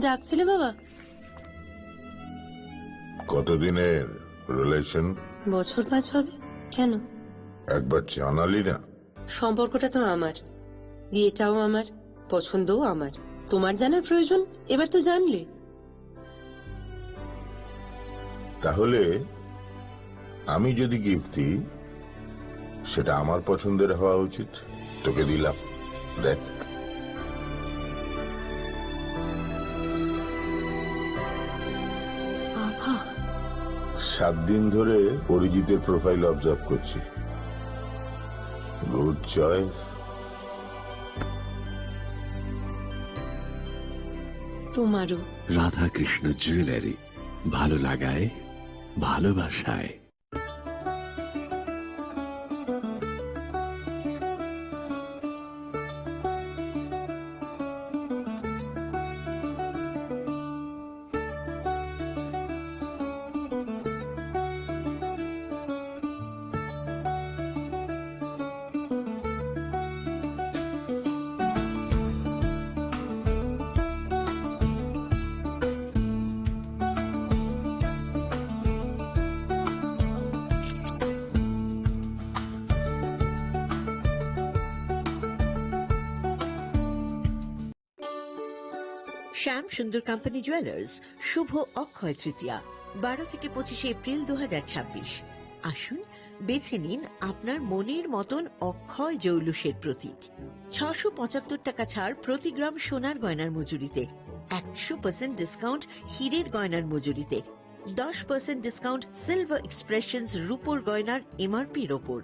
ডাকছিলে বাবা? কতদিনের রিলেশন? বছর 5 হবে। কেন? একবার জানালি না? সম্পর্কটা তো আমার, বিয়েটাও আমার, পছন্দও আমার। তোমার জানার প্রয়োজন এবার তো জানলে। তাহলে আমি যদি গিফট দিই সেটা আমার পছন্দের হওয়া উচিত। তোকে দিলাম, দেখ। বাবা, 7 দিন ধরে অরিজিতের প্রোফাইল অবজার্ভ করছি। Good choice. তোমারও। রাধাকৃষ্ণ জুয়েলারি, ভালো লাগায় ভালোবাসায়। শ্যাম সুন্দর কোম্পানি জুয়েলার্স শুভ অক্ষয় তৃতীয়া 12 থেকে 25 এপ্রিল 2026। আসুন বেছে নিন আপনার মনের মতন অক্ষয় জৌলুসের প্রতীক। 675 টাকা ছাড় প্রতি গ্রাম সোনার গয়নার মজুরিতে, 100% ডিসকাউন্ট হীরের গয়নার মজুরিতে, 10% ডিসকাউন্ট সিলভার এক্সপ্রেশনস রূপোর গয়নার এমআরপির ওপর।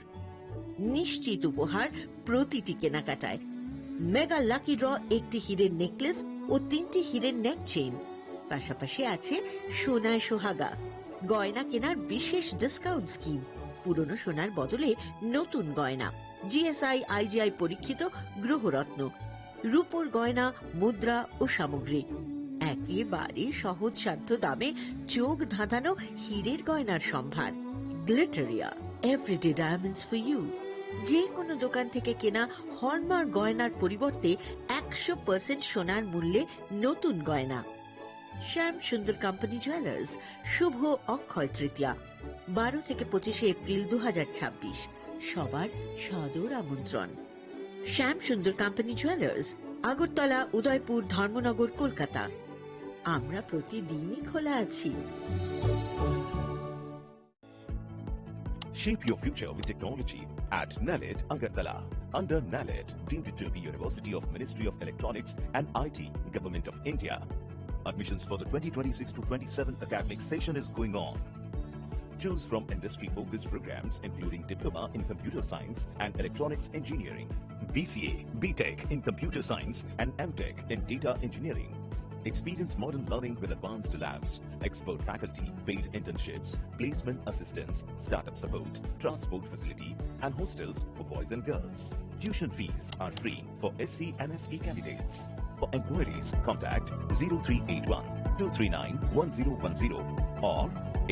নিশ্চিত উপহার প্রতিটি কেনাকাটায়। মেগা লাকি ড্র একটি হীরের নেকলেস ও 3টি হীরের নেক চেইন। পাশাপাশি আছে সোনায় সোহাগা। গয়না কেনার বিশেষ ডিসকাউন্ট স্কিম। পুরনো সোনার বদলে নতুন গয়না। জিএসআই আইজিআই পরীক্ষিত গ্রহরত্ন, রূপোর গয়না, মুদ্রা ও সামগ্রী। একেবারে সহজসাধ্য দামে চোখ ধাঁধানো হীরের গয়নার সম্ভার। Glitteria, everyday diamonds for you. যে কোনো দোকান থেকে কেনা হলমার্ক গয়নার পরিবর্তে 100% সোনার মূল্যে নতুন গয়না। শ্যাম সুন্দর কোম্পানি জুয়েলার্স শুভ অক্ষয় তৃতীয়া 12 থেকে 25 এপ্রিল 2026। সবার সাদর আমন্ত্রণ। শ্যাম সুন্দর কোম্পানি জুয়েলার্স, আগরতলা, উদয়পুর, ধর্মনগর, কলকাতা। আমরা প্রতিদিনই খোলা আছি। Shape your future with technology at NALED Agartala. Under NALED, deemed to be University of Ministry of Electronics and IT, Government of India. Admissions for the 2026 to 27 academic session is going on. Choose from industry-focused programs including Diploma in Computer Science and Electronics Engineering, BCA, BTech in Computer Science and MTech in Data Engineering. Experience modern learning with advanced labs, expert faculty, paid internships, placement assistance, startup support, transport facility, and hostels for boys and girls. Tuition fees are free for SC and ST candidates. For enquiries, contact 0381 239 1010 or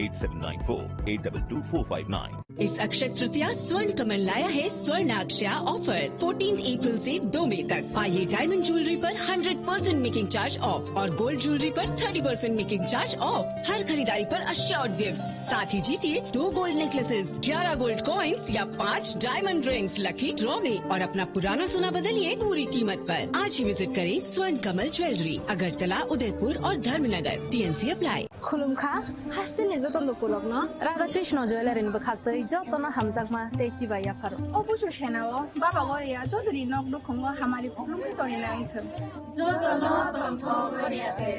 8794-822-459. इस अक्षय तृतीया स्वर्ण कमल लाया है स्वर्ण अक्षया offer 14 अप्रैल से 2 मई तक। पाइए diamond jewellery पर 100% making charge of और गोल्ड ज्वेलरी पर 30% मेकिंग चार्ज ऑफ। हर खरीदारी पर अश्योर्ड गिफ्ट, साथ ही जीतिए 2 गोल्ड नेकलेसेस, 11 गोल्ड कॉइन्स या 5 डायमंड रिंग्स लकी ड्रॉ में और अपना पुराना सोना बदलिए पूरी कीमत पर। आज ही विजिट करें स्वर्ण कमल ज्वेलरी, अगरतला, उदयपुर और धर्मनगर। TNC apply. खुलुमखा हासिनि जतन लुकुलग्न राधाकृष्ण ज्वेलारिनिबो खास्तै जतन हामजाकमा तेची बाया फारो अबुसु सेनाव बाबा गरिया जजरी नक दुखंग हामारि खुलुमखै तरिना आंथों जतन तन्थ गरियाते।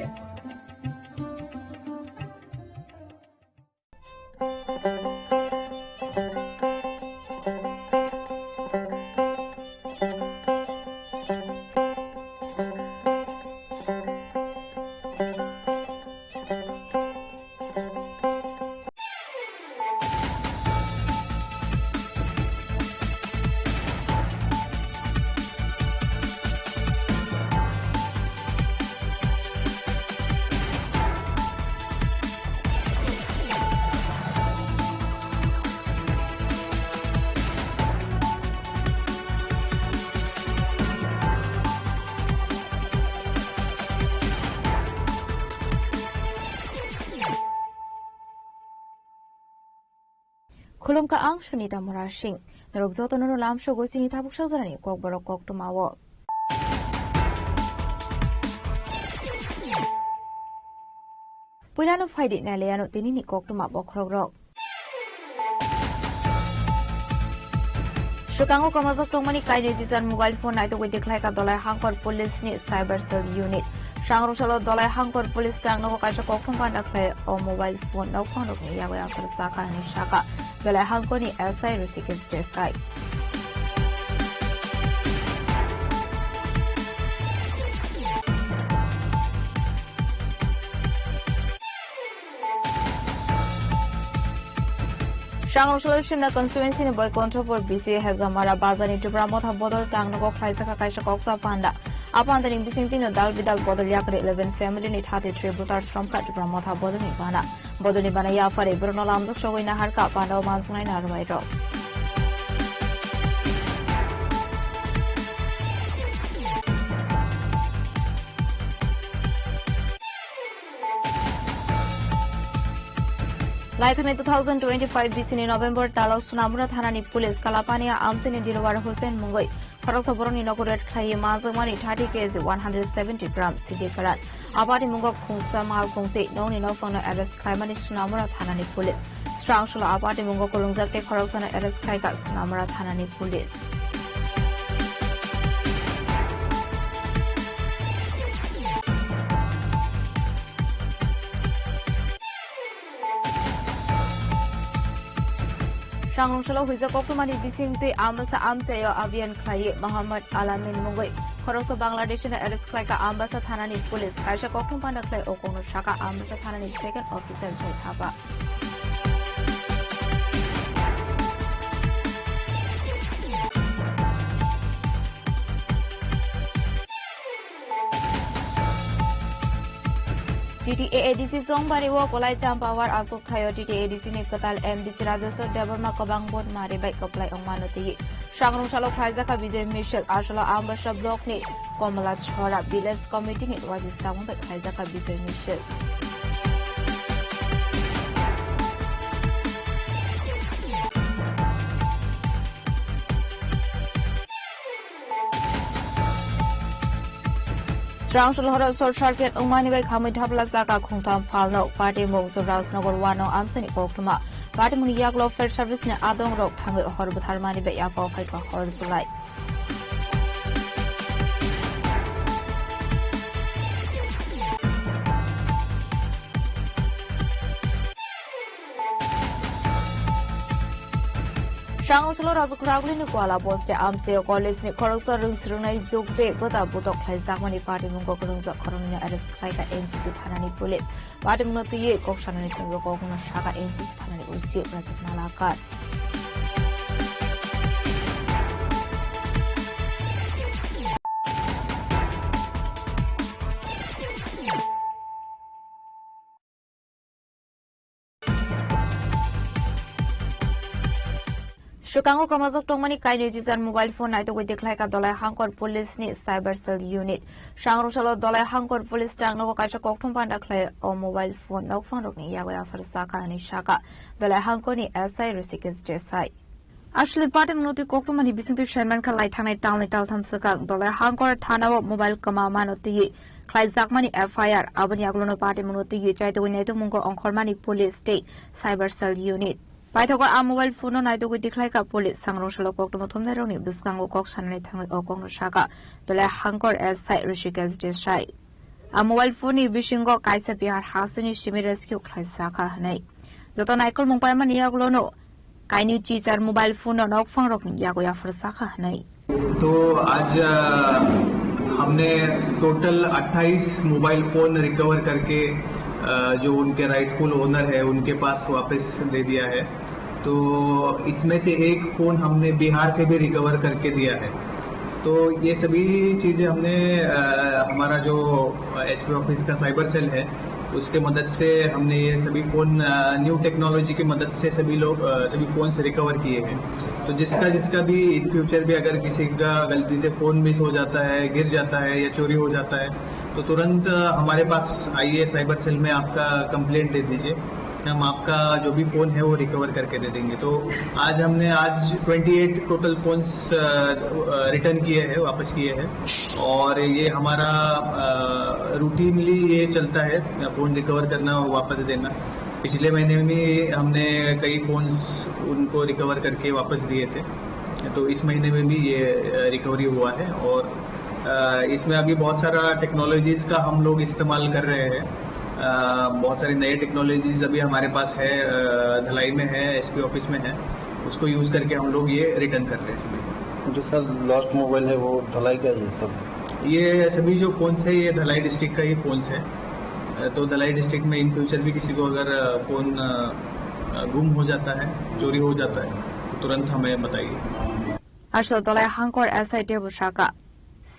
Khulumka ang Sunita Murashing, Narugzoto no lam shogo sinitapok shazarani kok borok kok tumawo. Pulano Faidi Naleano Tinini kok tumabok rogrok. Shukango kamazok tongmani kaide jisan mobile phone naito ko diklai ka dolai hangkor police ni cyber cell unit. Shangro shalo dolai hangkor police tang no kaisa kok tum pan daklai o mobile phone no phone ni yago ya saka ni shaka. Dolai hangkor ni SI Rusikis desai. Shangro solution na constituency ni boy control for BC has amara bazani tubra motha bodol tang no khlai saka kaisa koksa panda apanda ni bising tino dal bidal bodol yakre 11 family ni thate tributar from ka tubra motha bodol ni bana ya fare bruno lamjok sogoi na har ka panda o mansunai na rwai ro Laithane 2025 BC ni November talo Sunamura Thanani Police Kalapania Amsini Dilwar Hussein Mungoi Khoroksaboroni Nogoret Khlai Mazamani 30 kg 170 grams CD Karat Abadi Mungok Khungsa Mal Khungte Noni Nofano arrest Khlaimani Sunamura Thanani Police Strong Shula Abadi Mungok Kurungzakte Khoroksana arrest Khlaiga Sunamura Thanani Police Shangrong Shalo Huiza Kokumani Bising Te Ambasa Amsayo Avian Khlai Muhammad Alamin Mungoi Khoroksa Bangladesh na arrest Khlaika Ambasa Thanani Police Kaisa Kokum Panda Khlai Okono Shaka Ambasa Thanani second officer Jai Thapa TTADC Songbari wo kolai champawar asok thayo TTADC ni katal MDC Rajaswa Debarma Kabang Bod Mare Bai Kaplai Ongmanoti Shangrong Shalo Khaizaka Vijay Michel Ashala Ambasha Block ni Komala Chhora Village Committee ni Wajistang Bai Khaizaka Vijay Michel Strong Shulhora Short Circuit Umani by Kamitapla Zaka Kungtam Palno, Party Moves of Rouse Nogor Wano, Amsani Koktuma, Party Muniyaglo Fair Service in Adong Rock, Tango Horrible Harmani by Yako Hika Horrible Light. Shangro Shalo Razukragli ni Kuala Boste Amseo College ni Koroksa Rungsrunai Zugde Buddha Budok Khaizakmani Party Mungo Kurungza Korona arrest Khlaika NCC Thanani Police Party Munoti Kokshanani Kungo Kokuna Shaka NCC Thanani Usi Razak Nalakar Shukango kamazok tongmani kaide jisan mobile phone naito ko diklai ka dolai hangkor police ni cyber cell unit Shangro Shalo dolai hangkor police tang no kaisa kokthum panda khlai o mobile phone nok phone rok ni yago ya farsaka ni shaka dolai hangkor ni SI Rusikis desai Ashli party munoti kokthum mani bisingti chairman ka lai thanai tal ni tal thamsaka dolai hangkor thana mobile kama manoti khlai jakmani FIR abani aglono party munoti ye chai to neto mungo ongkhormani police state cyber cell unit Paithokor a mobile phone naito ko diklai ka police Sangrong Shalo koktom thomne roni biskango kok sanani thangai okong shaka dolai hangkor SI Rusikis desai a mobile phone ni bisingo kaisa bihar hasini shimi rescue khlai saka hanai joto naikol mungpai mani aglono kaini chizar mobile phone nok phang rok ni yago ya far saka hanai तो आज हमने total 28 mobile phone recover करके जो उनके rightful owner है उनके पास वापस दे दिया है तो इसमें से एक फोन हमने बिहार से भी रिकवर करके दिया है तो ये सभी चीजें हमने हमारा जो एसपी ऑफिस का साइबर सेल है उसके मदद से हमने ये सभी फोन न्यू टेक्नोलॉजी की मदद से सभी फोन से रिकवर किए हैं तो जिसका भी इन फ्यूचर भी अगर किसी का गलती से फोन मिस हो जाता है गिर जाता है या चोरी हो जाता है तो तुरंत हमारे पास आइए साइबर सेल में आपका कंप्लेंट दे दीजिए हम आपका जो भी फोन है वो रिकवर करके दे देंगे। तो आज हमने 28 टोटल फोन्स रिटर्न किए हैं, वापस किए हैं, और ये हमारा रूटीनली ये चलता है, फोन रिकवर करना और वापस देना। पिछले महीने में हमने कई फोन्स उनको रिकवर करके वापस दिए थे, तो इस महीने में भी ये रिकवरी हुआ है। और इसमें अभी बहुत सारा टेक्नोलॉजीज का हम लोग इस्तेमाल कर रहे हैं। बहुत सारी नई टेक्नोलॉजीज अभी हमारे पास है, धलाई में है, एसपी ऑफिस में है, उसको यूज करके हम लोग ये रिटर्न कर रहे हैं सभी। जो सर लॉस्ट मोबाइल है वो धलाई का है सब? ये सभी जो फोन्स है ये धलाई डिस्ट्रिक्ट का ही फोन्स है। तो धलाई डिस्ट्रिक्ट में इन फ्यूचर भी किसी को अगर फोन गुम हो जाता है, चोरी हो जाता है, तो तुरंत हमें बताइए। Ashlo dolai hangkor SIT bushaka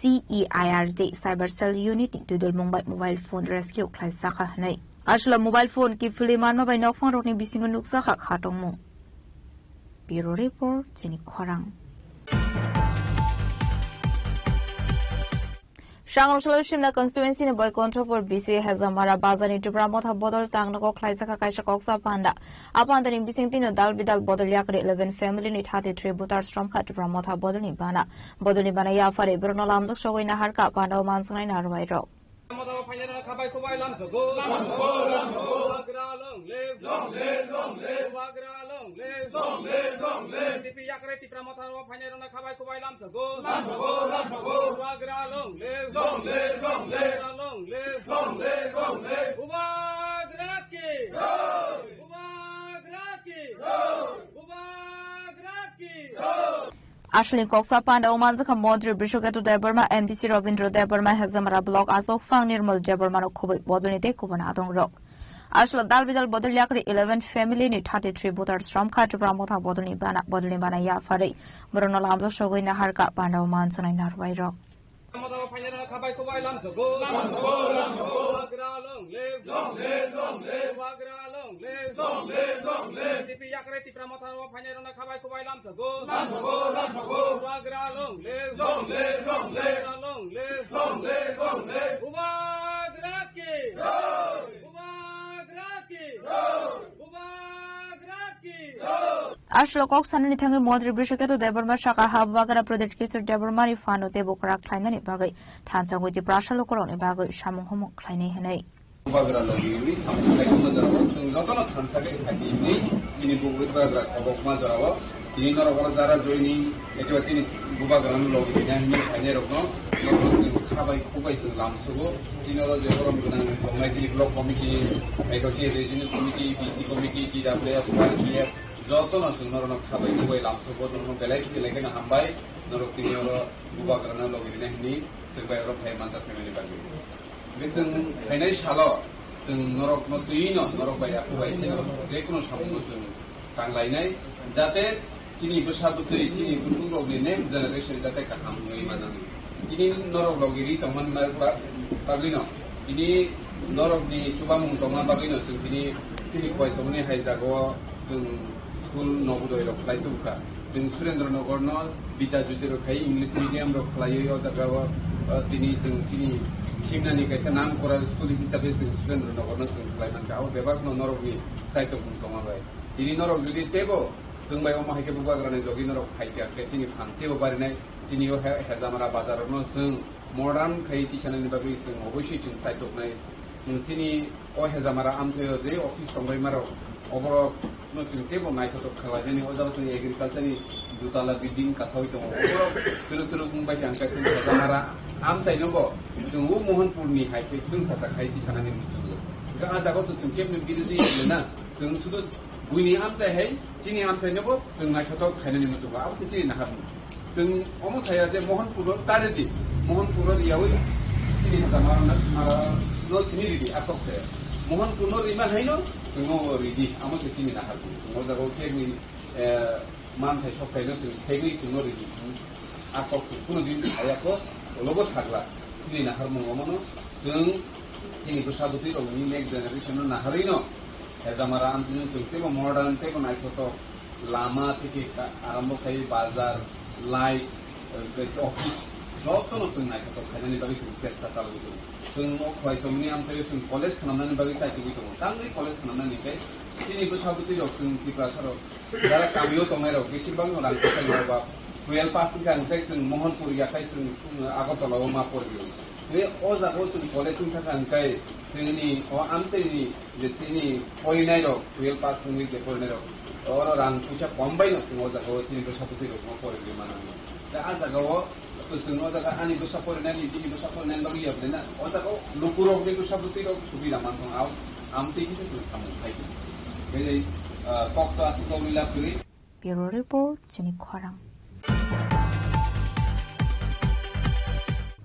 CEIRD Cyber Cell Unit Dudul Mumbai Mobile Phone Rescue Klai Saka Hanai. Ashlo mobile phone ki filiman ma bai nokfang rokni bisingun nuksa khak khatong mu. Bureau Report Chini Khorang. Shanghai solution na constituency ne boy control for BC has amara bazani to promote ha bodol tang na ko khlai saka kaisa koksa panda apanda ni bising tino dal bidal bodol yakre 11 family ni thate tributar strom khat to promote ha bodol ni bana ya fare brono lamjok sogoi na har ka panda o mansangai na rwai ro Ashling Koksa Panda Omanzaka Modri Bishoketu Deberma MDC Robindro Deberma Hazamara Block Asok Fang Nirmal Debermano Kobe Bodunite Kubanadong Rock. Ashla Dalvidal Boduliakri 11 family ni 33 voters from Katu Pramota Bodulibana Yafari, Bruno Lamzo Shogina Harka Panda Omanson in Narway Rock. Ashlo Koksan and Tangi Modri Bishoketu Deberma Shaka Habagara Project Kisser Debermani Fano Debokra Kleinani Bagay, Tansa with the Brasha Lokoroni Bagay, Shamu Homo Kleine Hene. যতন সুন্দরন খাবাই খুবই লামসবো দন বেলাই বেলাইকে হামবাই নরকতিনি হলো বুবাগ্রানা লগিনে হিনি সোरबाय হলো phi मानता family बागै बेजों फाइनाय सालो जों नरक नतुइनो नरक बाय आखुबाय जे कोनो सामु जों कांलायनाय जाते चिनि बसादुतै चिनि बुसुं लगि नेक्स्ट जेनेरेशन जाते काहाम होय मानां इनि नरक लगि तमन बागैनो इनि नरकनि चुबामुं तमन बागैनो जों चिनि पयसमनि हायजागो जों स्कूल नवोदय रखलाय तुका जों सुरेन्द्रनगर न बिदा जुजि रखाय इंग्लिश मीडियम रखलाय अजागाव दिनै जों चिनि सिमनानि कायसा नाम करा स्कूल हिसाबै जों सुरेन्द्रनगर न जों खलायमान गाव बेबागनो नरकनि साइट बुंतमाबाय दिनै नरक जुदि तेबो जों बाय अमाहायके बुगाग्रानि लगी नरक खायतिया केचिनि फांतेबो बारिनाय चिनि हेजामारा बाजारावनो जों मर्डान खायतिसाननि बागै जों अबयसि जों साइट नाय चिनि हेजामारा आमजे जे अफिस दंबाय माराव अबरो नों तेबो नायथो खालायनि अजाव जों एग्रिकालचारनि दुताला बिल्डिं कासावै दङ अबरो तुरु बुंबाय थांका जों हेजामारा आमचाइनबो जों मोहनपुरनि हायके जों साथा खायतिसाननि मुजुगो गा आजागो जों केमनि बिरुदि लेना जों सुदु बुइनि आमचाइ है चिनि आमचाइनबो जों नायथो खायनि मुजुगो आवसे चिनि नाहाब जों अमसाया जे मोहनपुर तारेदि मोहनपुर यावै चिनि हेजामारा न चिनि रिदि आकसे मोहनपुर रिमा हैनो जों रिदि आमसे चिनि नाहाब अजागो केमनि मानथाय सफायनो जों सेगै जों रिदि आकसे कुनु दिन आयाको लोगो सागला चिनि नाहार मंगमनो जों चिनि बसादुति रंनि नेक्स्ट जेनेरेशन नाहारिनो हेजामारा आमजों जों तेबो मर्डान तेबो नायथो लामा থেকে आरम्भ खाय बाजार लाइट ऑफिस যতनो जों नायखौ खायनायनि बागै जों চেষ্টা खालामबाय दं जों अखय समनि आमसाय जों कलेज खालामनायनि बागै सायख'बाय दं गांनै कलेज खालामनायनिफ्राय सिनिबो साबुति रक जों त्रिपुरासाराव যারা কামিও তোমারও বেশিরভাগ রাঙ্কা খাইও বা 12 পাস গাंखाय जों महनपुर याखाय जों আগরতলাও मा পড়বি बे अ जागाव जों कलेजनि थाखाय जोंनि आमसायनि जे सिनि फरायनाय रक 12 पास जोंनि जे फरायनाय रक और रां फैसा खमबाय न जों अ जागाव सिनिबो साबुति रक मा पড়বि मानांगौ दा आ जागाव जों अ जागा आनिबो साफरायनायनि दिनिबो साफरायनायनि बागै याबलेना अ जागाव लुकुरकनिबो साबुति रक सुबिदा मानथं आव आमते किसे जों सामु फायदों बे कक्ट आसिकाव मिलाफुरि Bureau Report Jenny Khwarang.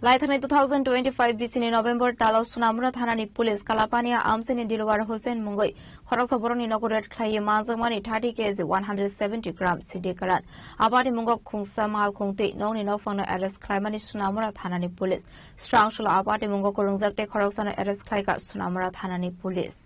Laithani 2025 BC November Talo Sunamura Thanani Police Kalapania Amsini Dilwar Hussein Mungoi Khoroksa Boroni Nogoret Khlaye Manjangmani 30 kg 170 grams Sidekaran Abadi Mungok Khungsa Mal Khungti Noni Nofang arrest Khlaimani Sunamura Thanani Police Strong Shula Abadi Mungok Rungzakte Khoroksa arrest Khlaika Sunamura Thanani Police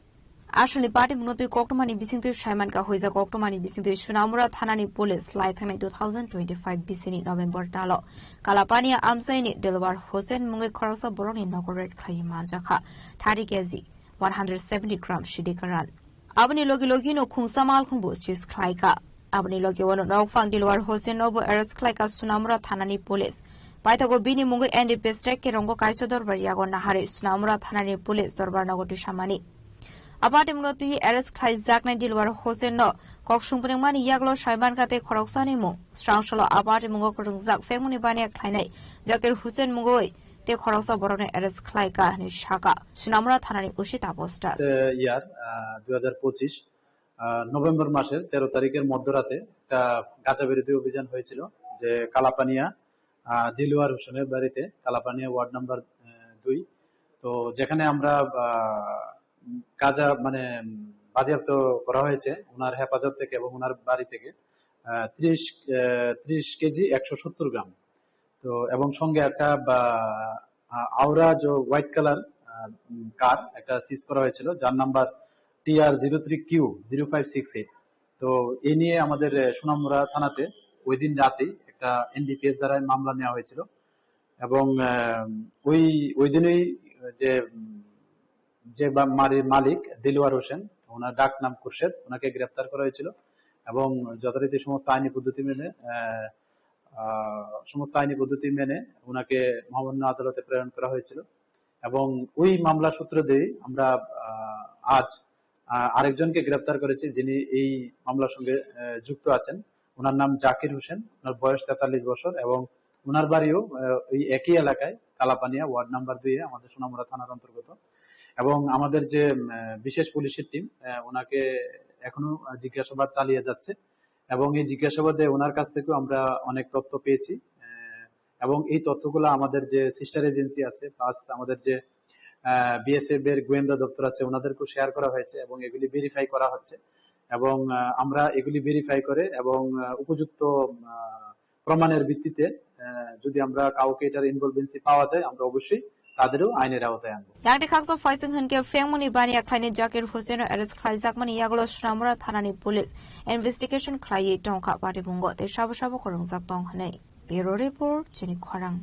Ashali party munotui koktomani bisingtu shaiman ka hoiza koktomani bisingtu Sunamura Thanani Police Laithani 2025 BC November Talo Kalapania Amsaini Dilwar Hussein Mungai Khoroksa Boroni Nogoret Khlaye Manjakha 30 kg 170 grams Shidekaran Abani logi no Khungsa Mal Khungbu Sis Khlaika Abani logi wono Nofang Dilwar Hussein Nobo arrest Khlaika Sunamura Thanani Police Paitago bini mungai NDP strike ke rongo kaiso dorbar yago nahari Sunamura Thanani Police dorbar nagoti shamani Abadi munotui arrest khai jaknai Dilwar Hussein no koksungpring mani yaglo shaiban kate khoroksani mu strangshalo abadi mungo kurungjak femuni bani khlainai Zakir Hussein mungoi te khoroksa borone arrest khai ka ni shaka Sunamura Thanani Ushita Postas ইয়ার 2025 November মাসের 13 তারিখের মধ্যরাতে একটা গাঁজা বিরোধী অভিযান হয়েছিল যে কালাপানিয়া দিলওয়ার হোসেনের বাড়িতে কালাপানিয়া ওয়ার্ড নাম্বার 2 তো যেখানে আমরা গাঁজা মানে বাজেয়াপ্ত করা হয়েছে ওনার হেফাজত থেকে এবং ওনার বাড়ি থেকে 30 কেজি 170 গ্রাম তো এবং সঙ্গে একটা আওরা যে হোয়াইট কালার কার একটা সিজ করা হয়েছিল যার নাম্বার TR03Q0568 তো এই নিয়ে আমাদের সুনামুরা থানাতে ওই দিন রাতে একটা এনডিপিএস দ্বারা মামলা নেওয়া হয়েছিল এবং ওই দিনই যে মালিক দিলওয়ার হোসেন ওনার ডাক নাম খুরশেদ ওনাকে গ্রেফতার করা হয়েছিল এবং যথারীতি সমস্ত আইনি পদ্ধতি মেনে ওনাকে মহামান্য আদালতে প্রেরণ করা হয়েছিল এবং ওই মামলা সূত্র দিয়ে আমরা আজ আরেকজনকে গ্রেফতার করেছি যিনি এই মামলার সঙ্গে যুক্ত আছেন ওনার নাম জাকির হোসেন ওনার বয়স 43 বছর এবং ওনার বাড়িও এই একই এলাকায় কালাপানিয়া ওয়ার্ড নাম্বার 2 এ আমাদের সুনামুরা থানার অন্তর্গত এবং আমাদের যে বিশেষ পুলিশের টিম ওনাকে এখনো জিজ্ঞাসাবাদ চালিয়ে যাচ্ছে এবং এই জিজ্ঞাসাবাদে ওনার কাছ থেকেও আমরা অনেক তথ্য পেয়েছি এবং এই তথ্যগুলো আমাদের যে সিস্টার এজেন্সি আছে প্লাস আমাদের যে বিএসএফ এর গোয়েন্দা দপ্তর আছে ওনাদেরকেও শেয়ার করা হয়েছে এবং এগুলি ভেরিফাই করা হচ্ছে এবং আমরা এগুলি ভেরিফাই করে এবং উপযুক্ত প্রমাণের ভিত্তিতে যদি আমরা কাউকে এটার ইনভলভেন্সি পাওয়া যায় আমরা অবশ্যই তাদেরও আইনের আওতায় আনবো Yang Khakso Faising Hunke Fengmuni Bani Akhaini Zakir Hussein arrest Khlai Zakmani Yaglo Sunamura Thanani Police investigation Khlai Tongka Party Bungo te shabu shabu korong zak tong hanai Bureau Report Jenny Khwarang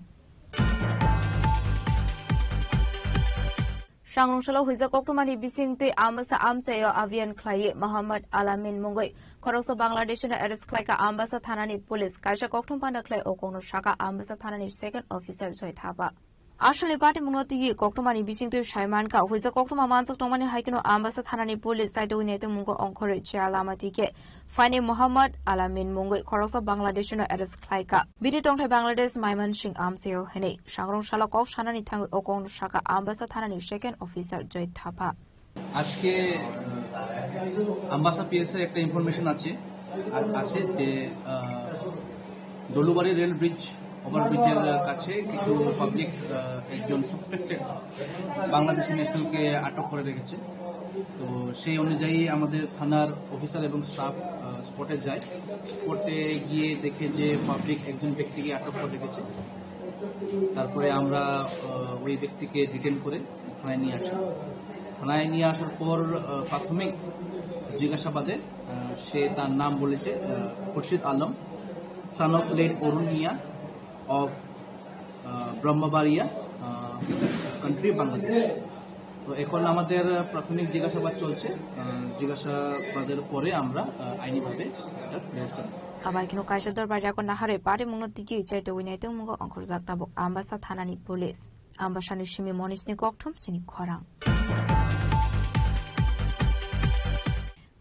Shangrungshalo Huiza Koktomani Bising te Ambasa Amsayo Avian Khlai Muhammad Alamin Mungoi Korokso Bangladesh arrest Khlaika Ambasa Thanani Police Kaisha Koktom Panda Khlai Okongno Shaka Ambasa Thanani second officer Joy Thapa Ashali party munoti koktomani bising to shaiman ka huiza koktoma mansok tomani haikino Ambasa Thanani Police side winete mungo onkore chalamati ke fine Muhammad Alamin mungoi khoroksa Bangladesh no arrest khlaika bini tongthai Bangladesh Maiman Singh Amseo hene sangrong shala kok shanani thang okong shaka Ambasa Thanani second officer Joy Thapa আজকে Ambassa PS এর একটা information আছে যে দলুবাড়ি rail bridge ওভারব্রিজের কাছে কিছু public একজন suspected Bangladeshi ন্যাশনালকে আটক করে রেখেছে তো সেই অনুযায়ী আমাদের থানার অফিসার এবং স্টাফ স্পটে যায় স্পটে গিয়ে দেখে যে পাবলিক একজন ব্যক্তিকে আটক করে রেখেছে তারপরে আমরা ওই ব্যক্তিকে ডিটেইন করে থানায় নিয়ে আসি থানায় নিয়ে আসার পর প্রাথমিক জিজ্ঞাসাবাদে সে তার নাম বলেছে Khurshid Alam son of late Arun Mia of Brahmanbaria country Bangladesh. তো এখন আমাদের প্রাথমিক জিজ্ঞাসাবাদ চলছে, জিজ্ঞাসাবাদের পরে আমরা আইনিভাবে এটা ব্যবস্থা নেব। Abaikino kaisa dorbar yakon nahare pare mungno tiki chaito winaitung mungo angkor zakna bok ambasa thanani police ambasani shimi monisni kokthum sini khorang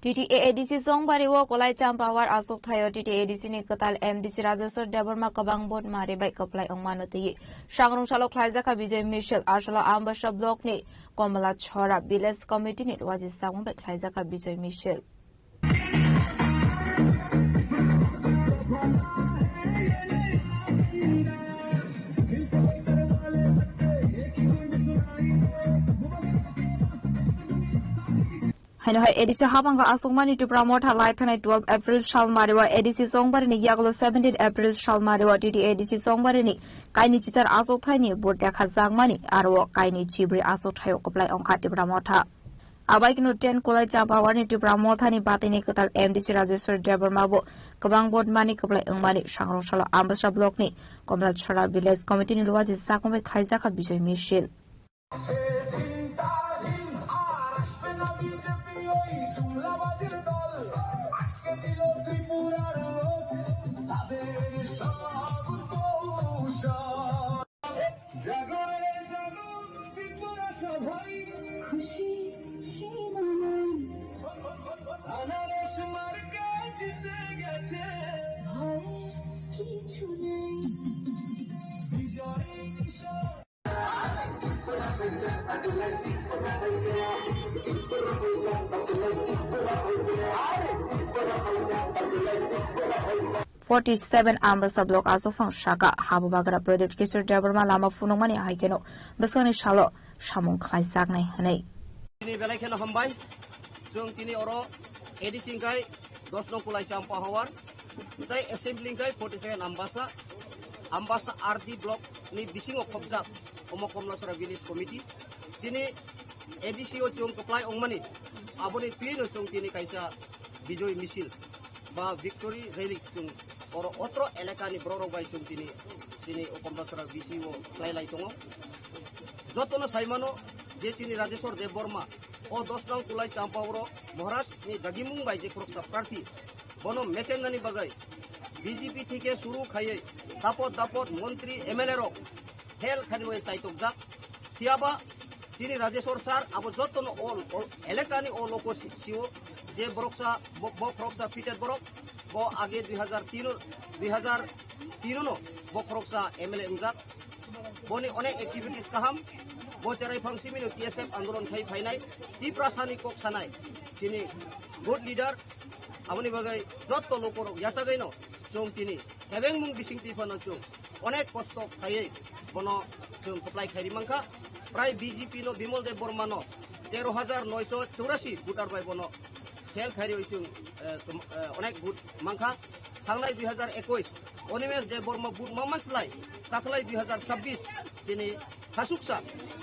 TTADC songbari wo kolai champawar asok thayo TTADC ni katal MDC Rajeshwar Deborma kabang bod mare bai kaplai ongmano ti sangrong salo khlaijaka Vijay Michel asala ambasa block ni Komala Chhora village committee ni waji sangong bai khlaijaka Vijay Michel Hinohai edisi habanga asungmani to promote halaithan 12 April shalmariwa edisi songbarini yaglo 17 April shalmariwa TT edisi songbarini kaini chichar asothaini board dekha jangmani aro kaini chibri asothayo koplai ongkhati pramotha abaikino 10 kolai champawani to promothani batini katal MDC Rajeshwar Debormabo kabang board mani koplai ongmani sangrong sala ambassador block ni Komala Chhora village committee ni luwaji sakombai khaijaka Vijay Michel Forty-seven ambassador block asofang shaka habu bagara project kisur Deborma lama funongmani haikeno basani shalo samung khlaijak nai hanai tini belai kheno hambai jong tini oro ADC kai 10 nong kulai champa hawar tai assembly kai 47 ambasa RD block ni bising khobjak omo Komala Chhora village committee tini ADC o jong apply ongmani aboni tino jong tini kaisa Vijay Michel ba victory rally jong oro otro elakani borok bai jong tini sini Komala Chhora VC o lai tongo jotono saimano je tini Rajeshwar Deborma o 10 nong kulai champa oro Maharashtra ni dagimung bai je kroksa party bono mechenani bagai BJP থেকে শুরু খাইয়ে দাপট মন্ত্রী MLA ro hel khanwe chaitok jak tiaba tini Rajeshwar sar abo jotono all elakani o loko siwo je boroksa bokroksa fitet borok bo age 2003 no bokroksa MLA umjak boni onek activities kaham bo charai phangsimin TSF andolon khai phainai ti prasani kok sanai tini good leader amoni bagai jotto lokor yasagaino jong tini hebeng mung bising ti phano jong onek kosto khaiye bono jong supply khairi mangkha prai BJP no Bimol Deborma no 13984 voter bai bono khel khairi jong onek vote mangkha thanglai 2021 Onimesh Deborma vote mamanslai taklai 2026 tini hasuksa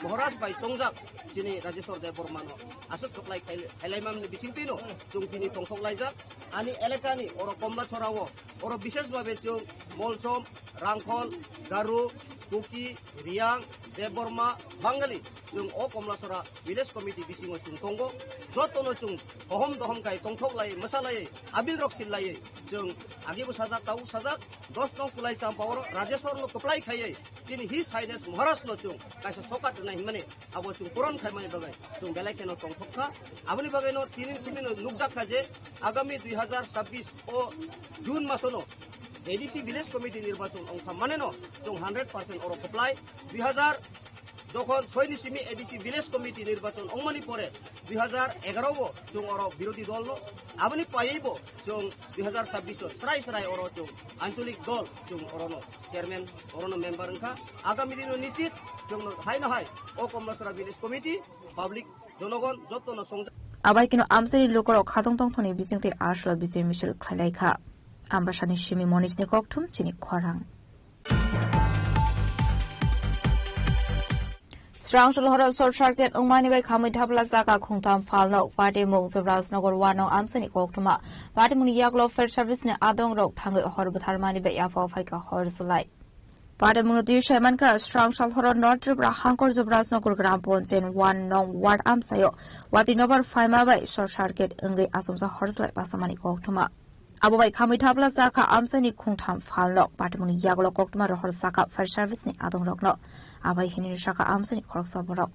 Maharashtra bai songjak tini Rajeshwar Deborma no asuk supply khailaimam ni bising tino jong tini tongthok laijak ani elakani oro Komala Chhora wo oro বিশেষ ভাবে jong Molsom Rangkhol Garu Kuki Riang Deborma Bangali jong o Komala Chhora village committee bisingo jong tongo jotono jong ohom dohom kai tongthok lai masalai abil rok silai jong agibu sajak tau sajak 10 nong kulai champawro Rajeshwar no supply khaiye tini his highness Maharashtra no jong kaisa sokat nai himane abo jong puron khaimani bagai jong belai keno tongthok kha aboni bagai no tinin simino nukjak khaje agami 2026 o June masono ADC village committee নির্বাচন অংশ মানে no jong 100% oro apply 2000 যখন 6 নি Simi ADC village committee নির্বাচন অংমানি পরে 2011 বো jong oro বিরোধী দল no aboni পাইবো jong 2026 সরাই oro jong আঞ্চলিক দল jong oro no chairman oro no member angka agami dino nitit jong hai na hai o Komala Chhora village committee public জনগণ যত no সংযা abaikino amseri lokoro khadong tongthoni bisingte ashla Vijay Michel khlaikha ambasani shimi monisni kokthum chini khorang Srangshul Horal Short Circuit Ungmani bai khamui thapla jaka khungtam falno party mung Rajnagar wano amsani kokthuma party mung yaklo fair service ne adong rok thangai hor butharmani bai yafa phaika hor sulai পাটেমুনতি সাইমানকা স্রাংসালহর north Tripura হাঙ্কর জবরাজনগর গ্রাম পঞ্চায়েত 1 নং ward আমসায় ওয়াতি নবার ফাইমাবাই শর্ট সার্কিট ওঙ্গৈ আসুমসা হরসলাই পাসামানি কক্টুমা আববাই খামিথাবলা জাখা আমসানি খুংথাম ফালক পাটেমুনি ইয়াগল কক্টুমা রহর সাকা ফায়ার সার্ভিসনি আদং রকন আবাই হিনির শাখা আমসানি খরকসা বরক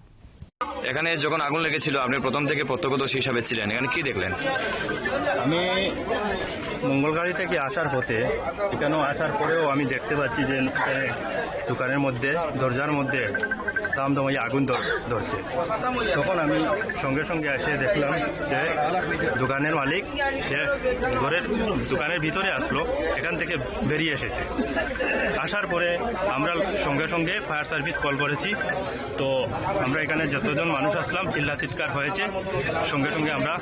এখানে যখন আগুন লেগেছিল আপনি প্রথম থেকে প্রত্যক্ষদর্শী হিসাবে ছিলেন, এখানে কি দেখলেন? আমি মঙ্গলগাড়ি থেকে আসার পথে এখানেও আসার পরেও আমি দেখতে পাচ্ছি যে দোকানের মধ্যে দরজার মধ্যে দামদমাই আগুন ধরছে। তখন আমি সঙ্গে সঙ্গে এসে দেখলাম যে দোকানের মালিক সে দোকানের ভিতরে আসলো, এখান থেকে বেরিয়ে এসেছে। আসার পরে আমরা সঙ্গে সঙ্গে ফায়ার সার্ভিস কল করেছি। তো আমরা এখানে যতজন মানুষ আসলাম চিল্লা চিৎকার হয়েছে, সঙ্গে সঙ্গে আমরা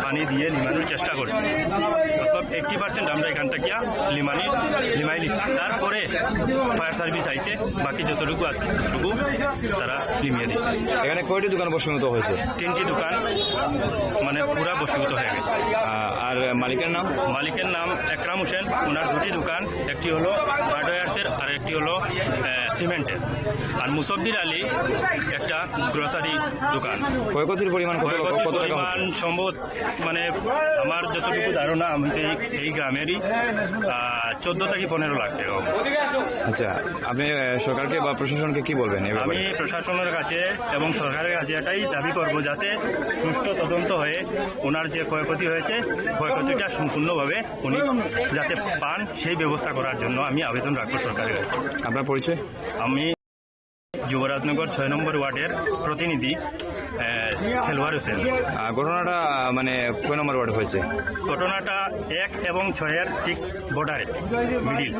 পানি দিয়ে লিমানোর চেষ্টা করছি। অর্থাৎ 80% আমরা এখান থেকে লিমাই নিচ্ছি। তারপরে ফায়ার সার্ভিস আইছে, বাকি যতটুকু আছে ততটুকু তারা লিমিয়ে দিচ্ছে। এখানে কয়টি দোকান বশীভূত হয়েছে? 3টি দোকান মানে পুরা বশীভূত হয়ে গেছে। আর মালিকের নাম? মালিকের নাম একরাম হোসেন। ওনার 2টি দোকান, একটি হলো হার্ডওয়্যার্সের আর একটি হলো সিমেন্টের। আর মুসব্বির আলী একটা গ্রোসারি দোকান। ক্ষয়ক্ষতির পরিমাণ সম্ভব মানে আমার যতটুকু ধারণা, আমি তো এই গ্রামেরই 14 থেকে 15 লাখ টাকা। আচ্ছা, আপনি সরকারকে বা প্রশাসনকে কি বলবেন? আমি প্রশাসনের কাছে এবং সরকারের কাছে এটাই দাবি করব, যাতে সুষ্ঠু তদন্ত হয়ে ওনার যে ক্ষয়ক্ষতি হয়েছে ক্ষয়ক্ষতিটা সম্পূর্ণভাবে উনি যাতে পান সেই ব্যবস্থা করার জন্য আমি আবেদন রাখবো সরকারের কাছে। আপনার পরিচয়? আমি যুবরাজনগর 6 নম্বর ওয়ার্ডের প্রতিনিধি খেলোয়াড় হোসেন। ঘটনাটা মানে কয় নম্বর ওয়ার্ডে হয়েছে? ঘটনাটা 1 এবং 6 ঠিক বর্ডারে, মিডিল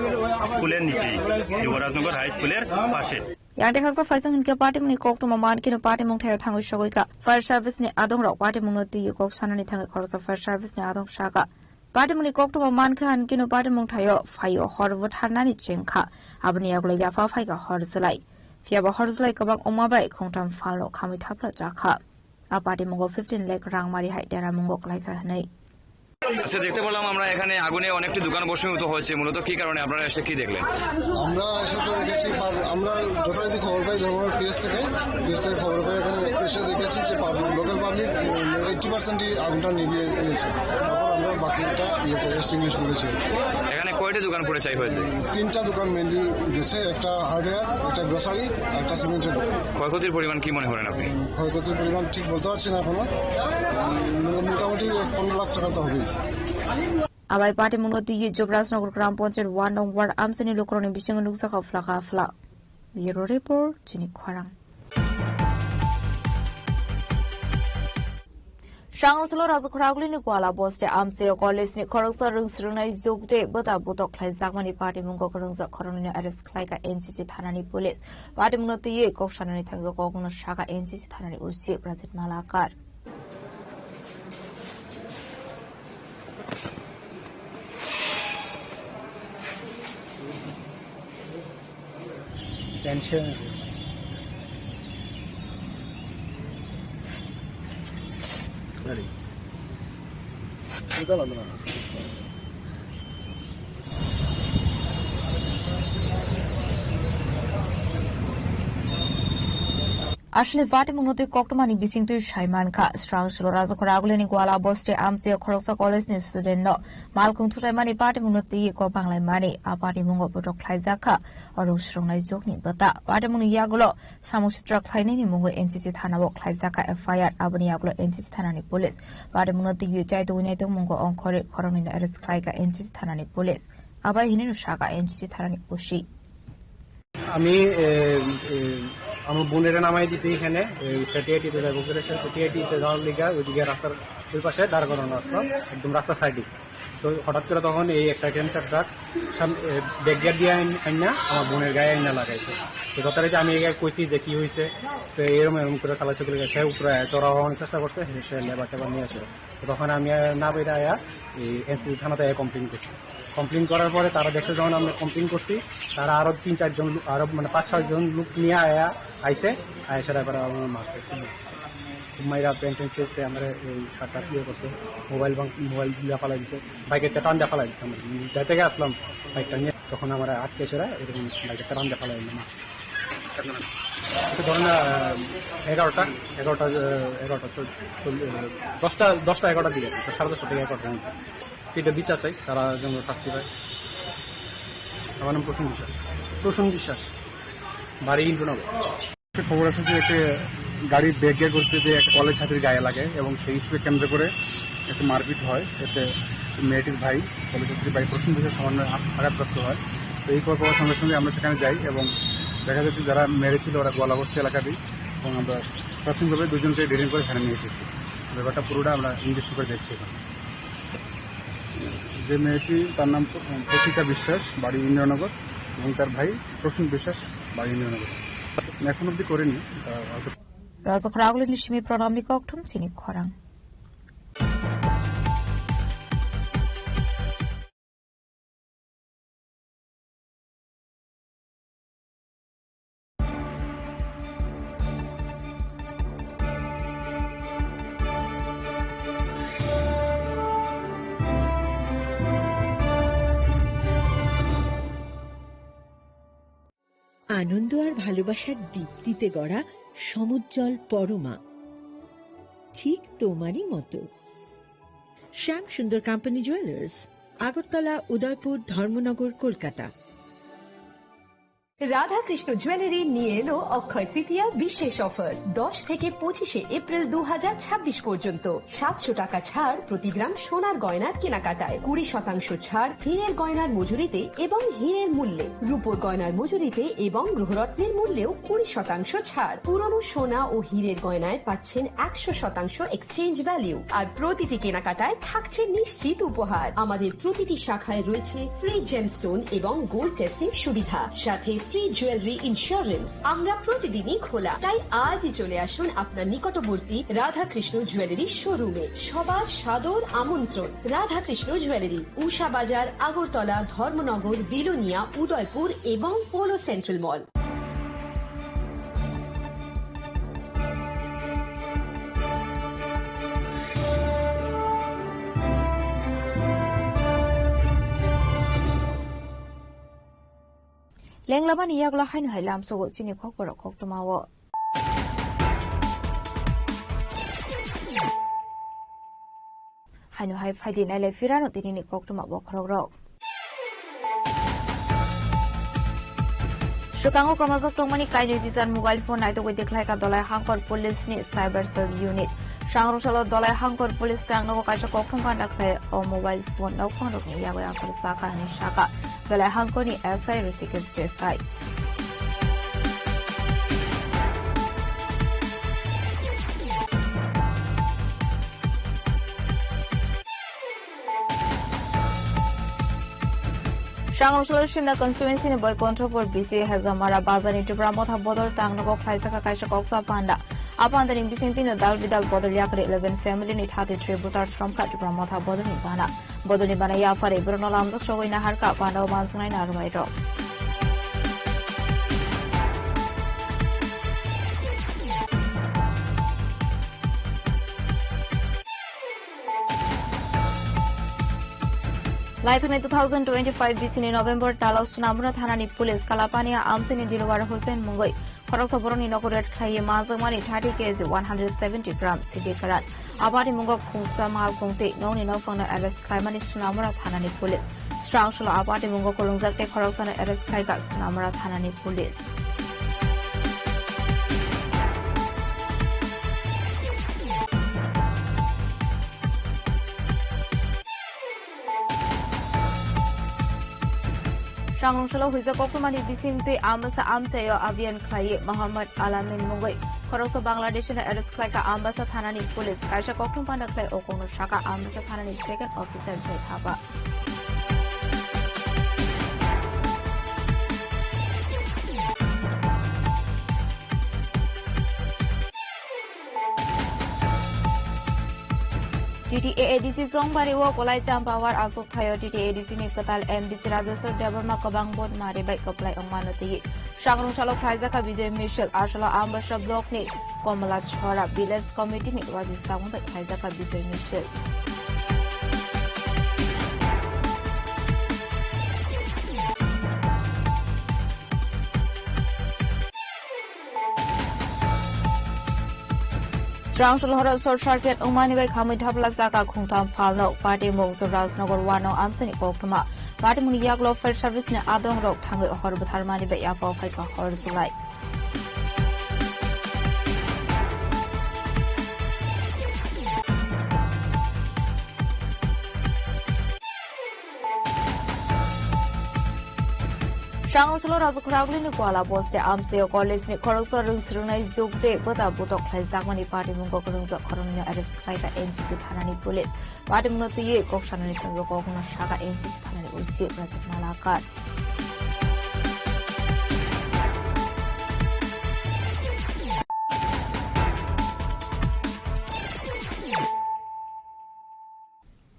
স্কুলের নিচেই, যুবরাজনগর হাই স্কুলের পাশে। Yang dekha faisang hinka party muni kok to maman kino party mung thaya thangu shogoika fire service ni adong rok party mung ti kok sanani thang khorsa fire service ni adong shaka party muni kok to maman khan kino party mung thayo phayo horwo thanani chengkha abni aglo ya fa phai ka horslai fiaba horslai kabang omabai khongtam phalo khami thapla jakha a party mung 15 lakh rang mari hai dara mung kok lai kha nei। আচ্ছা, দেখতে পেলাম আমরা এখানে আগুনে অনেকটি দোকান বশীভূত হয়েছে। মূলত কি কারণে আপনারা এসে কি দেখলেন? আমরা এসে তো দেখেছি, আমরা যথারীতি খবর পাই ধর্মের পেজ থেকে খবর পাই, এখানে এসে দেখেছি যে লোকাল পাবলিক 80%ই আগুনটা নিভিয়ে নিয়েছে। তারপর আমরা বাকিটা এক্সটিংগুইশ করেছি। এখানে কয়টি দোকান পুড়ে ছাই হয়েছে? 3টা দোকান মেনলি গেছে, একটা হার্ডওয়্যার, একটা গ্রোসারি, একটা সিমেন্টের। ক্ষয়ক্ষতির পরিমাণ কি মনে করেন আপনি? ক্ষয়ক্ষতির পরিমাণ ঠিক বলতে পারছি না এখনো, মোটামুটি 15 লাখ টাকা তো হবেই। Abai party munoti Jobrasnogor Gram Poncher 1 nong ward amsani lokroni bising nuksa khafla khafla. Bureau report chini khwarang. Shanguslo razkhuragli ni kwala boste amse college ni khoroksa rungsrungnai jogde bata botok khlai jakmani party mungo khorongsa khoroni arrest khlai ka NCC thanani police party munoti ye koksanani thanggo kokno shaka NCC thanani usi Brazil Malakar. Tension. Ready. Ashley party mungote koktomani bising tu Shaiman Kha strong Raza Koraguleni Gwala Boste Amse Khoroksa College ni student no Malkung Turaimani party mungote ko banglai mani a party mungo botok khlai kha aru strongnai jokni bata party mungi yagulo samusutra khlaini ni mungo NCC thana bo khlai kha FIR abani yagulo NCC thana ni police party mungote yu chai to unai to mungo onkhore khoroni arrest khlai ka NCC thana ni police abai hininu shaka NCC thana ni pushi আমি আমার বোনের নামাই দিতে এখানে 38 যাবো করেছে 38 যাওয়ার লিগা ওইদিকে রাস্তার ওই পাশে দাঁড় করানো আসলো একদম রাস্তার সাইডে। তো হঠাৎ করে তখন এই একটা ক্যান্সার ট্রাক ব্যাকগিয়ার দিয়ে আইনা আমার বোনের গায়ে আইনা লাগাইছে। তো যথারীতি আমি কইছি যে কি হয়েছে, তো এরকম করে চালাইতে গেছে উপরে চড়া হওয়ার চেষ্টা করছে, সে লেবার টেবার নিয়ে আসে। তো তখন আমি না বেড়ে আয়া এই এনসিসি থানাতে কমপ্লেন করছি। কমপ্লেন করার পরে তারা দেখছে যখন আমরা কমপ্লেন করছি তারা আরো 3-4 জন আরো মানে 5-6 জন লোক নিয়ে আইসে আইসার এবার মারছে মাইরা পেন্টেন্স এসে আমরা এই শার্টটা ইয়ে করছে মোবাইল দিয়ে ফালাই দিচ্ছে বাইকের টান দিয়ে ফালাই দিচ্ছে আমরা যাই থেকে আসলাম বাইকটা নিয়ে তখন আমরা আটকে এসে এরকম বাইকের টান দিয়ে ফালাই দিলাম ধরেন 11টা 11টা দিকে 10:30 থেকে 11টা এটা বিচার চাই তারা যেন শাস্তি পায়। আমার নাম প্রসূন বিশ্বাস বাড়ি ইন্দ্রনগর। খবর আছে যে একটা গাড়ির ব্রেক গিয়ার করতে যে একটা কলেজ ছাত্রীর গায়ে লাগে এবং সেই ইস্যুকে কেন্দ্র করে একটা মারপিট হয়, এতে মেয়েটির ভাই কলেজ ছাত্রীর ভাই প্রসূন বিশ্বাস সামান্য আঘাতপ্রাপ্ত হয়। তো এই খবর পাওয়ার সঙ্গে সঙ্গে আমরা সেখানে যাই এবং দেখা যাচ্ছে যারা মেরেছিল ওরা গোলাবস্তি এলাকাতেই, এবং আমরা প্রাথমিকভাবে দুজনকে ডিটেইন করে এখানে নিয়ে এসেছি। ব্যাপারটা পুরোটা আমরা ইনভেস্ট করে দেখছি এখন। যে মেয়েটি তার নাম প্রতিকা বিশ্বাস বাড়ি ইন্দ্রনগর এবং তার ভাই প্রসূন বিশ্বাস বাড়ি ইন্দ্রনগর। এখন অব্দি করেনি। Razok Ragul ni shimi pranam ni koktum chini khorang. আনন্দ আর ভালোবাসার দীপ্তিতে গড়া সমুজ্জ্বল পরমা, ঠিক তোমারই মতো। শ্যাম সুন্দর company jewellers, Agartala, Udaipur, Dharmanagar, Kolkata. Radhakrishna jewellery নিয়ে এলো অক্ষয় তৃতীয়া বিশেষ অফার। 10 থেকে 25 এপ্রিল 2026 পর্যন্ত 700 টাকা ছাড় প্রতি গ্রাম সোনার গয়নার কেনাকাটায়, 20% ছাড় হীরের গয়নার মজুরিতে এবং হীরের মূল্যে, রূপোর গয়নার মজুরিতে এবং গ্রহরত্নের মূল্যেও 20% ছাড়। পুরনো সোনা ও হীরের গয়নায় পাচ্ছেন 100% এক্সচেঞ্জ ভ্যালু, আর প্রতিটি কেনাকাটায় থাকছে নিশ্চিত উপহার। আমাদের প্রতিটি শাখায় রয়েছে ফ্রি জেমস্টোন এবং গোল্ড টেস্টিং সুবিধা, সাথে ফ্রি জুয়েলারি ইন্স্যুরেন্স। আমরা প্রতিদিনই খোলা, তাই আজই চলে আসুন আপনার নিকটবর্তী রাধাকৃষ্ণ জুয়েলারি শোরুমে। সবার সাদর আমন্ত্রণ। রাধাকৃষ্ণ জুয়েলারি, উষা বাজার, আগরতলা, ধর্মনগর, বিলোনিয়া, উদয়পুর এবং polo central mall. Lenglaban iyagla hain hailam sogo chini khokporo khoktumawo. Hainu hai faidi naile firano tinini khoktuma bokrogro. Shukango kamazok tongmani kaini jizan mobile phone naito goi deklai ka dolai hangkor police ni cyber cell unit. Shangrosalo dolai hangkor police tang no kaisa kokthum panda khlai o mobile phone no phone rok ni yago akor saka ni shaka. Dolai hangkor ni SI Rishikesh Desai. Shangrosalo Shinda constituency ni boy control for BC Hazamara Bazani to Bramotha Bodor Tangnago Kaisaka Kaisa Koksa Panda. Upon the Imbisintin Dal Vidal Bodor Yakari 11 family ni hati tributar from Kat to Bramotha Bodoni Bana. Bodoni Bana Yafari Bruno Lamdo showing a harka Panda Mansana in Armaito. Laitune 2025 BC ni November Talau Sunamura Thanani Police Kalapania Amsini Dilwar Hussein Mungoi Khoroksaboroni Nokoret Khaye Mazamani 30 kg 170 grams CD Karat Abadi Mungok Khungsa Mahal Kungte Noni no Fono Arrest Khaimani Sunamura Thanani Police Strong Shula Abadi Mungok Kolungzakte Khoroksana Arrest Khaiga Sunamura Thanani Police Shangrosalo huiza kokumani bisingte amasa amtayo avian khaye Muhammad Alamin Mungoi Khoroksa Bangladesh na arrest khlaika ambasa thanani police kaisa kokthum panda khlai okono shaka ambasa thanani second officer jai thaba TTADC Songbari wo kolai champawar asok thayo TTADC ni katal MDC Rajaswa Development kabang bod mari bai kaplai ongmanati Shangrosalo Khaizaka Vijay Michel Arshala Ambasha block ni কমলা ছড়া village committee নি ওয়াজি সামং bai khaijaka Bijoy Michelle Strong Solhara Short Circuit Umani by Kami Tabla Zaka Kungtam Palo, Party Mong Raznogar Wano Amsani Koktama, Party Muniyaglo Fair Service ne Adong Rock Tango Horbat Harmani by Yafo Faika Horzulai. Shangoslo Razakravli ni Kuala Poste Amseo College ni Korokso Rungsrunai Zugde Bota Butok Klai Zakmani Party Mungo Kurungso Korona Arrest Klaika NCC Thanani Police Party Mungo Tiye Kokshanani Tungro Kokuna Shaka NCC Thanani Usi Razak Malakar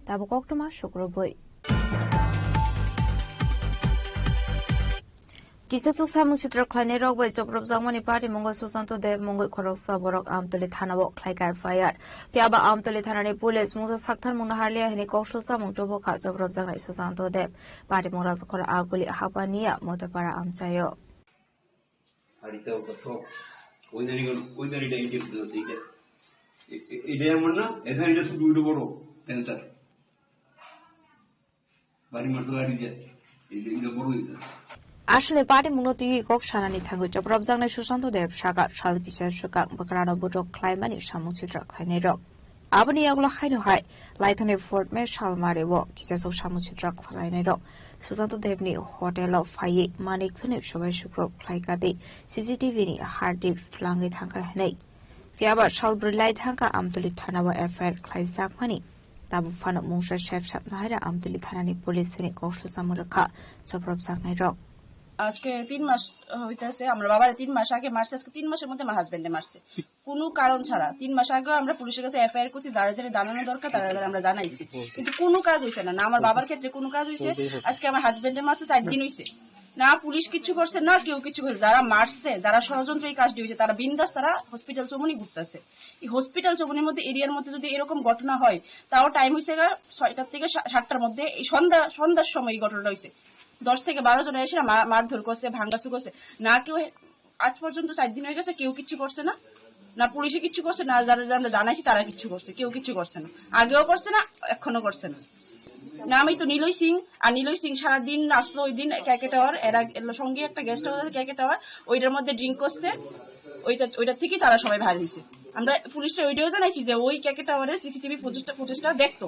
Tabu Koktuma Shukroboi Kisasuk Samu Chitra Klane Rock by Jobrov Zamani Party Mongo Susanto de Mongo Korok Saborok Amtoli Thanabo Klaikai Fire. Piaba Amtoli Thanani Police Musa Saktan Munahalia Hini Koshul Samung Toboka Jobrov Zangai Susanto de Party Moras Kora Aguli Hapania Motapara Amchayo. Harita Upato, Wizard Danger to the ticket. Idamana, as I just do the Boro, enter. Barimatua is in the Boro. Ashley Party Munoti Kok Shanani Tango Jobrov Zangai Susanto de Shaga Shal Picha Shaka Bakrano Budok Climbani Shamu Chitra Klane Rock. Abani Aglo Haino High, Lightning Fort Marshal Mariwo, Kisasuk Shamu Chitra Klane Rock. Susanto Devni Hotel of Faye, Money Clinic Shobai Shukro Klaikadi, CCTV ni hard disk Langi Tanka Hene. Fiaba Shal Brilight Tanka Amtuli Tanawa Affair Klai Zakmani. Tabu Fano Munsha Chef Shap Nahira Amtuli Thanani Police ni Koshu Samuraka, Jobrov Zangai Rock. আজকে 3 মাস হইতাছে আমরা বাবার 3 মাস আগে মারছে আজকে 3 মাসের মধ্যে আমার হাজবেন্ডে মারছে কোনো কারণ ছাড়া 3 মাস আগে আমরা পুলিশের কাছে এফআইআর করছি যারা যারা জানানো দরকার তারা আমরা জানাইছি কিন্তু কোনো কাজ হইছে না আমার বাবার ক্ষেত্রে কোনো কাজ হইছে আজকে আমার হাজবেন্ডে মারছে 4 দিন হইছে না পুলিশ কিছু করছে না কেউ কিছু করছে যারা মারছে যারা ষড়যন্ত্র এই কাজটি হইছে তারা বিন্দাস তারা হসপিটাল চৌমনি ঘুরতেছে এই হসপিটাল চৌমনির মধ্যে এরিয়ার মধ্যে যদি এরকম ঘটনা হয় তাও টাইম হইছে 6টা থেকে 7টার মধ্যে এই সন্ধ্যার সময় এই ঘটনাটা হইছে 10 থেকে 12 জন এসে মারধর করছে ভাঙাচুর করছে না কেউ আজ পর্যন্ত 4 দিন হয়ে গেছে কেউ কিছু করছে না না পুলিশে কিছু করছে না যারা আমরা জানাইছি তারা কিছু করছে কেউ কিছু করছে না আগেও করছে না এখনো করছে না না আমি তো নীলয় সিং সারা দিন আসলো ওই দিন কেকে টাওয়ার এর সঙ্গে একটা গেস্ট হাউস আছে কেকে টাওয়ার ওইটার মধ্যে ড্রিঙ্ক করছে ওইটা থেকে তারা সবাই ভাড়া দিয়েছে আমরা পুলিশটা ওইটাও জানাইছি যে ওই কেকে টাওয়ারের সিসিটিভি ফুটেজটা দেখতো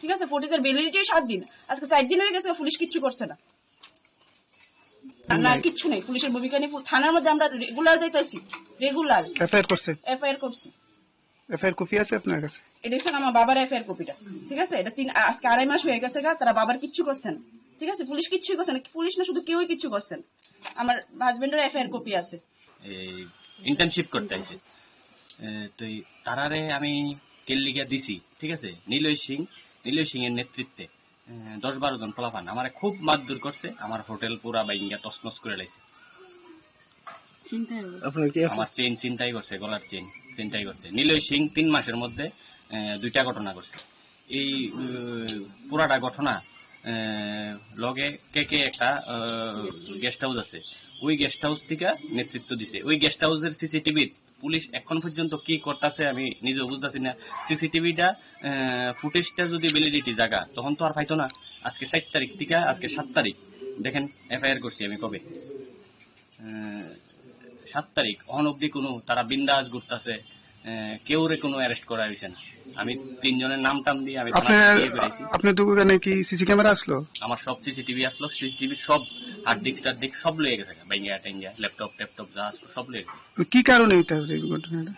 ঠিক আছে ফুটেজের ভ্যালিডিটি 7 দিন আজকে 4 দিন হয়ে গেছে পুলিশ কিছু করছে না না কিছু নেই পুলিশের ভূমিকা নেই থানার মধ্যে আমরা রেগুলার যাইতাছি রেগুলার এফআইআর করছি এফআইআর কপি আছে আপনার কাছে এটা হচ্ছে আমার বাবার এফআইআর কপিটা ঠিক আছে এটা আজকে 2.5 মাস হয়ে গেছে তারা বাবার কিচ্ছু করছে না ঠিক আছে পুলিশ কিচ্ছুই করছে না পুলিশ না শুধু কেউই কিছু করছে না আমার হাজবেন্ডের এফআইআর কপি আছে এই ইন্টার্নশিপ করতে আইছে তো তারারে আমি কেল্লিগা দিছি ঠিক আছে নীলয় সিং এর নেতৃত্বে 10-12 জন পোলাপান আমারে খুব মারধর করছে আমার হোটেল পুরা বাইঙ্গা তছনছ করে লাইছে আমার চেইন চিন্তাই করছে গলার চেইন চিন্তাই করছে নীলয় সিং 3 মাসের মধ্যে 2টা ঘটনা করছে এই পুরাটা ঘটনা লগে কে একটা গেস্ট হাউস আছে ওই গেস্ট হাউস থেকে নেতৃত্ব দিছে ওই গেস্ট হাউসের সিসিটিভি পুলিশ এখন পর্যন্ত কি করতেছে আমি নিজেও বুঝতেছি না সিসিটিভিটা ফুটেজটা যদি ভ্যালিডিটি জায়গা তখন তো আর পাইতো না আজকে 4 তারিখ থেকে আজকে 7 তারিখ দেখেন এফআইআর করছি আমি কবে 7 তারিখ অন অবধি কোনো তারা বিন্দাস ঘুরতেছে কেউ রে কোনো অ্যারেস্ট করা হয়েছে না আমি 3 জনের নাম টাম দিয়ে আমি আপনার দোকানে কি সিসি ক্যামেরা আসলো আমার সব সিসিটিভি আসলো সিসিটিভি সব হার্ড ডিস্ক সব লয়ে গেছে বাইঙ্গা টেঙ্গা ল্যাপটপ যা আসলো সব লয়ে গেছে কি কারণে এটা ঘটনাটা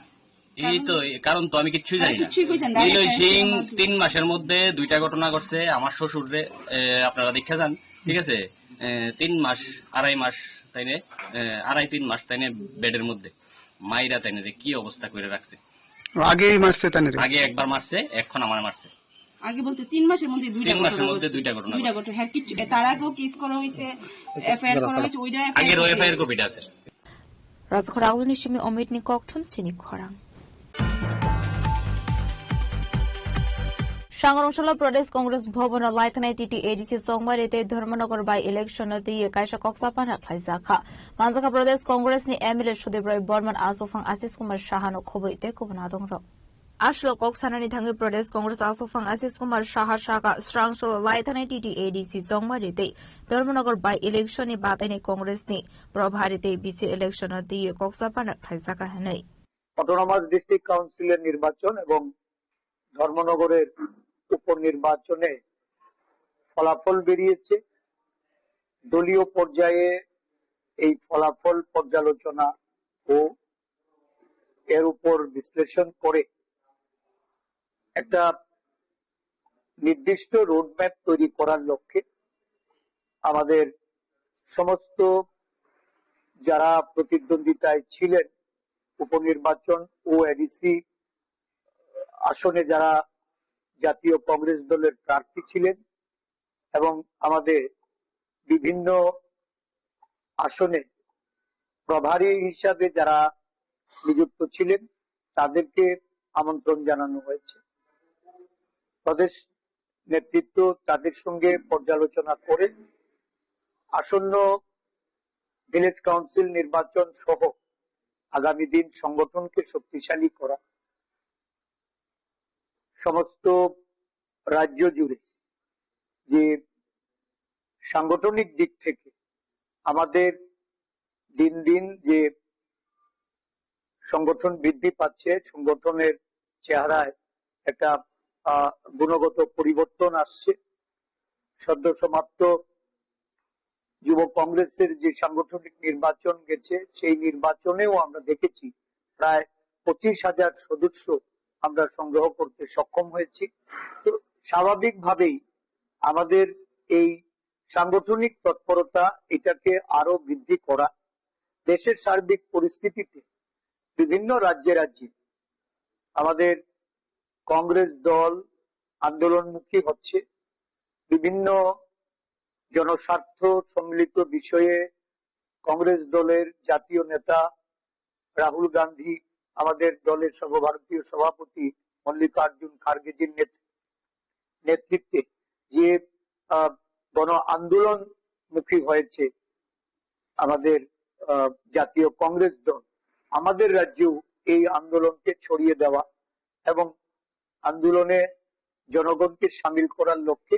এই তো কারণ তো আমি কিচ্ছুই জানি না নীলয় সিং 3 মাসের মধ্যে 2টা ঘটনা করছে আমার শ্বশুরে আপনারা দেখে যান ঠিক আছে 3 মাস 2.5 মাস তাইনে 2.5-3 মাস তাইনে বেডের মধ্যে মাইরা তাইনে কি অবস্থা করে রাখছে আগেই মারছে তাইনে আগে একবার মারছে এখন আমার মারছে আগে বলতে 3 মাসের মধ্যে 2টা ঘটনা হ্যাঁ কিছু তার আগেও কেস করা হইছে এফআইআর করা হইছে ওইটা আগের এফআইআর কপিটা আছে Razkhoragulni shimi omitni kokthum chini khorang. Shangarongshalo Pradesh Congress Bhavan Laithanai TT ADC Songmarite Dharmanagar by election of the year Kaisha Koksapana Klaizaka. Manzaka Pradesh Congress ni Emile Shudebrai Borman Asofang Asis Kumar Shahano Koboite Kubanadong. Ashlo Koksanani Tangi Pradesh Congress Asofang Asis Kumar Shaha Shaka Strangshalo Laithanai TT ADC Songmarite Dharmanagar by election ni Batani Congress ni Prabharite BC election of the year Koksapana Klaizaka Hanai. Autonomous District Council নির্বাচন এবং ধর্মনগরের উপনির্বাচনে ফলাফল বেরিয়েছে দলীয় পর্যায়ে এই ফলাফল পর্যালোচনা ও এর উপর বিশ্লেষণ করে একটা নির্দিষ্ট রোডম্যাপ তৈরি করার লক্ষ্যে আমাদের সমস্ত যারা প্রতিদ্বন্দ্বিতায় ছিলেন উপনির্বাচন ও এডিসি আসনে যারা জাতীয় কংগ্রেস দলের প্রার্থী ছিলেন এবং আমাদের বিভিন্ন আসনে প্রভারী হিসাবে যারা নিযুক্ত ছিলেন তাদেরকে আমন্ত্রণ জানানো হয়েছে প্রদেশ নেতৃত্ব তাদের সঙ্গে পর্যালোচনা করে আসন্ন ভিলেজ কাউন্সিল নির্বাচন সহ আগামী দিন সংগঠনকে শক্তিশালী করা সমস্ত রাজ্য জুড়ে যে সাংগঠনিক দিক থেকে আমাদের দিন দিন যে সংগঠন বৃদ্ধি পাচ্ছে সংগঠনের চেহারায় একটা গুণগত পরিবর্তন আসছে সদ্য সমাপ্ত যুব কংগ্রেসের যে সাংগঠনিক নির্বাচন গেছে সেই নির্বাচনেও আমরা দেখেছি প্রায় 25,000 সদস্য আমরা সংগ্রহ করতে সক্ষম হয়েছি তো স্বাভাবিকভাবেই আমাদের এই সাংগঠনিক তৎপরতা এটাকে আরো বৃদ্ধি করা দেশের সার্বিক পরিস্থিতিতে বিভিন্ন রাজ্যে রাজ্যে আমাদের কংগ্রেস দল আন্দোলনমুখী হচ্ছে বিভিন্ন জনস্বার্থ সম্মিলিত বিষয়ে কংগ্রেস দলের জাতীয় নেতা রাহুল গান্ধী আমাদের দলের সর্বভারতীয় সভাপতি মল্লিকার্জুন খার্গেজির নেতৃত্বে যে গণ আন্দোলন মুখী হয়েছে আমাদের জাতীয় কংগ্রেস দল আমাদের রাজ্যেও এই আন্দোলনকে ছড়িয়ে দেওয়া এবং আন্দোলনে জনগণকে সামিল করার লক্ষ্যে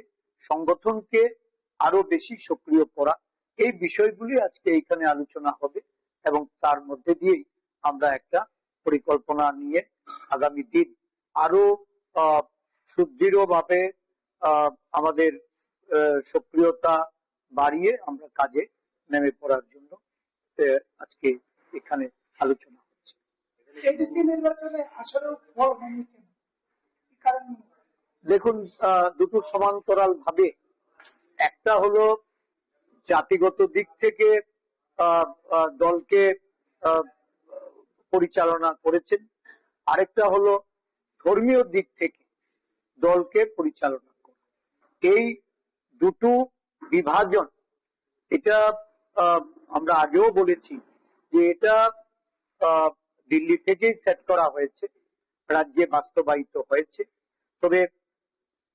সংগঠনকে আরো বেশি সক্রিয় করা এই বিষয়গুলি আজকে এখানে আলোচনা হবে এবং তার মধ্যে দিয়েই আমরা একটা পরিকল্পনা নিয়ে আগামী দিন আরো সুদৃঢ়ভাবে আমাদের সক্রিয়তা বাড়িয়ে আমরা কাজে নেমে পড়ার জন্য আজকে এখানে আলোচনা হচ্ছে এডিসি নির্বাচনে আসলে ফল হয়নি কেন কি কারণ দেখুন দুটো সমান্তরাল ভাবে একটা হলো জাতিগত দিক থেকে দলকে পরিচালনা করেছেন আরেকটা হলো ধর্মীয় দিক থেকে দলকে পরিচালনা করা এই দুটো বিভাজন এটা আমরা আগেও বলেছি যে এটা দিল্লি থেকেই সেট করা হয়েছে রাজ্যে বাস্তবায়িত হয়েছে তবে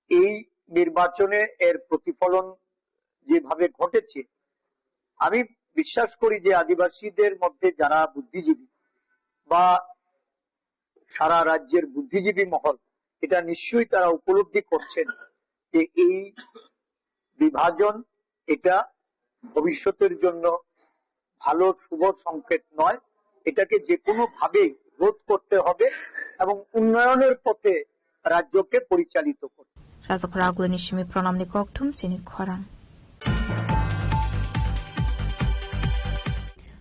এই নির্বাচনে এর প্রতিফলন যেভাবে ঘটেছে আমি বিশ্বাস করি যে আদিবাসীদের মধ্যে যারা বুদ্ধিজীবী বা সারা রাজ্যের বুদ্ধিজীবী মহল এটা নিশ্চয়ই তারা উপলব্ধি করছেন যে এই বিভাজন এটা ভবিষ্যতের জন্য ভালো শুভ সংকেত নয় এটাকে যে কোনো ভাবেই রোধ করতে হবে এবং উন্নয়নের পথে রাজ্যকে পরিচালিত করতে Razkhoragulni shimi pranamni kokthum chini khorang.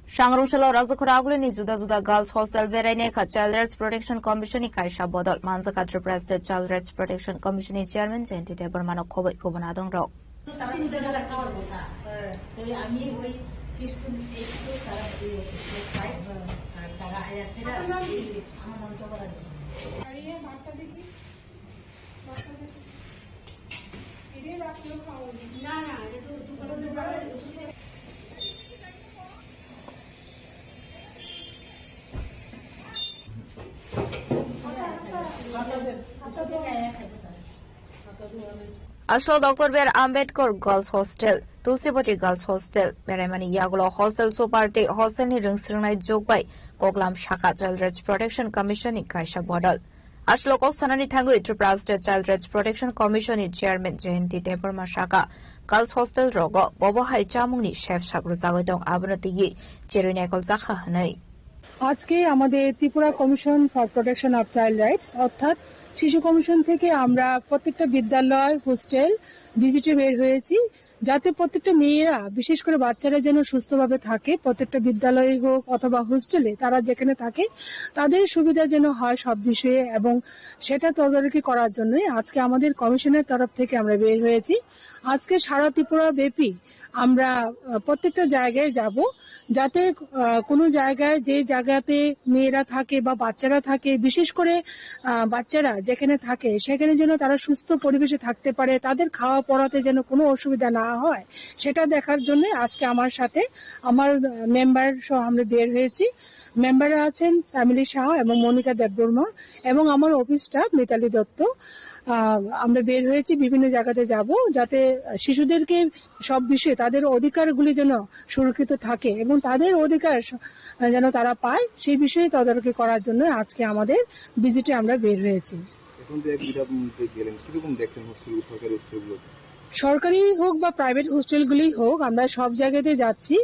Shangarongshalo Razkhoragulni juda girls hostel beraine kha Child Rights Protection Commission ni kaisha bodol Manzaka Tripura Child Rights Protection Commission ni chairman Jayantী Debarmano khoboi kubanadong rok. আসল doctor B R Ambedkar girls hostel Tulsipati girls hostel বেড়াইমানি ইয়াগুলো hostel সুপারটি হস্টেলनि रोंस्रोंनाय जौबाय गगलाम शाखा चाइल्ड राइट्स प्रोटेक्शन कमिशननि कायसा बदल आसलो कौसानानि थांगु Tripura state child rights protection कमिशननि चेयरमैन जयंती देबबर्मा शाखा गार्लस हस्टेल रगो बबहाय चामुंनि शेफ साब्रु जागै दं आबनति চেরুনাইকল জাখা হनै আজকে আমাদের Tripura commission for protection of child rights অর্থাৎ শিশু কমিশন থেকে আমরা প্রত্যেকটা বিদ্যালয় হোস্টেল ভিজিটে বের হয়েছি যাতে প্রত্যেকটা মেয়েরা বিশেষ করে বাচ্চারা যেন সুস্থভাবে থাকে প্রত্যেকটা বিদ্যালয়ে হোক অথবা হোস্টেলে তারা যেখানে থাকে তাদের সুবিধা যেন হয় সব বিষয়ে এবং সেটা তদারকি করার জন্য আজকে আমাদের কমিশনের তরফ থেকে আমরা বের হয়েছি আজকে সারা ত্রিপুরা ব্যাপী আমরা প্রত্যেকটা জায়গায় যাব যাতে কোনো জায়গায় যে জায়গাতে মেয়েরা থাকে বা বাচ্চারা থাকে বিশেষ করে বাচ্চারা যেখানে থাকে সেখানে যেন তারা সুস্থ পরিবেশে থাকতে পারে তাদের খাওয়া পড়াতে যেন কোনো অসুবিধা না হয় সেটা দেখার জন্য আজকে আমার সাথে আমার মেম্বার সহ আমরা বের হয়েছি মেম্বাররা আছেন ফ্যামিলি শাহ এবং মনিকা দেববর্মা এবং আমার অফিস স্টাফ মিতালি দত্ত আমরা বের হয়েছি বিভিন্ন জায়গাতে যাব যাতে শিশুদেরকে সব বিষয়ে তাদের অধিকারগুলি যেন সুরক্ষিত থাকে এবং তাদের অধিকার যেন তারা পায় সেই বিষয়ে তদারকি করার জন্য আজকে আমাদের ভিজিটে আমরা বের হয়েছি এখন যে গেলেন কিরকম দেখছেন হোস্টেল সরকারি হোস্টেলগুলো সরকারি হোক বা প্রাইভেট হোস্টেলগুলি হোক আমরা সব জায়গাতে যাচ্ছি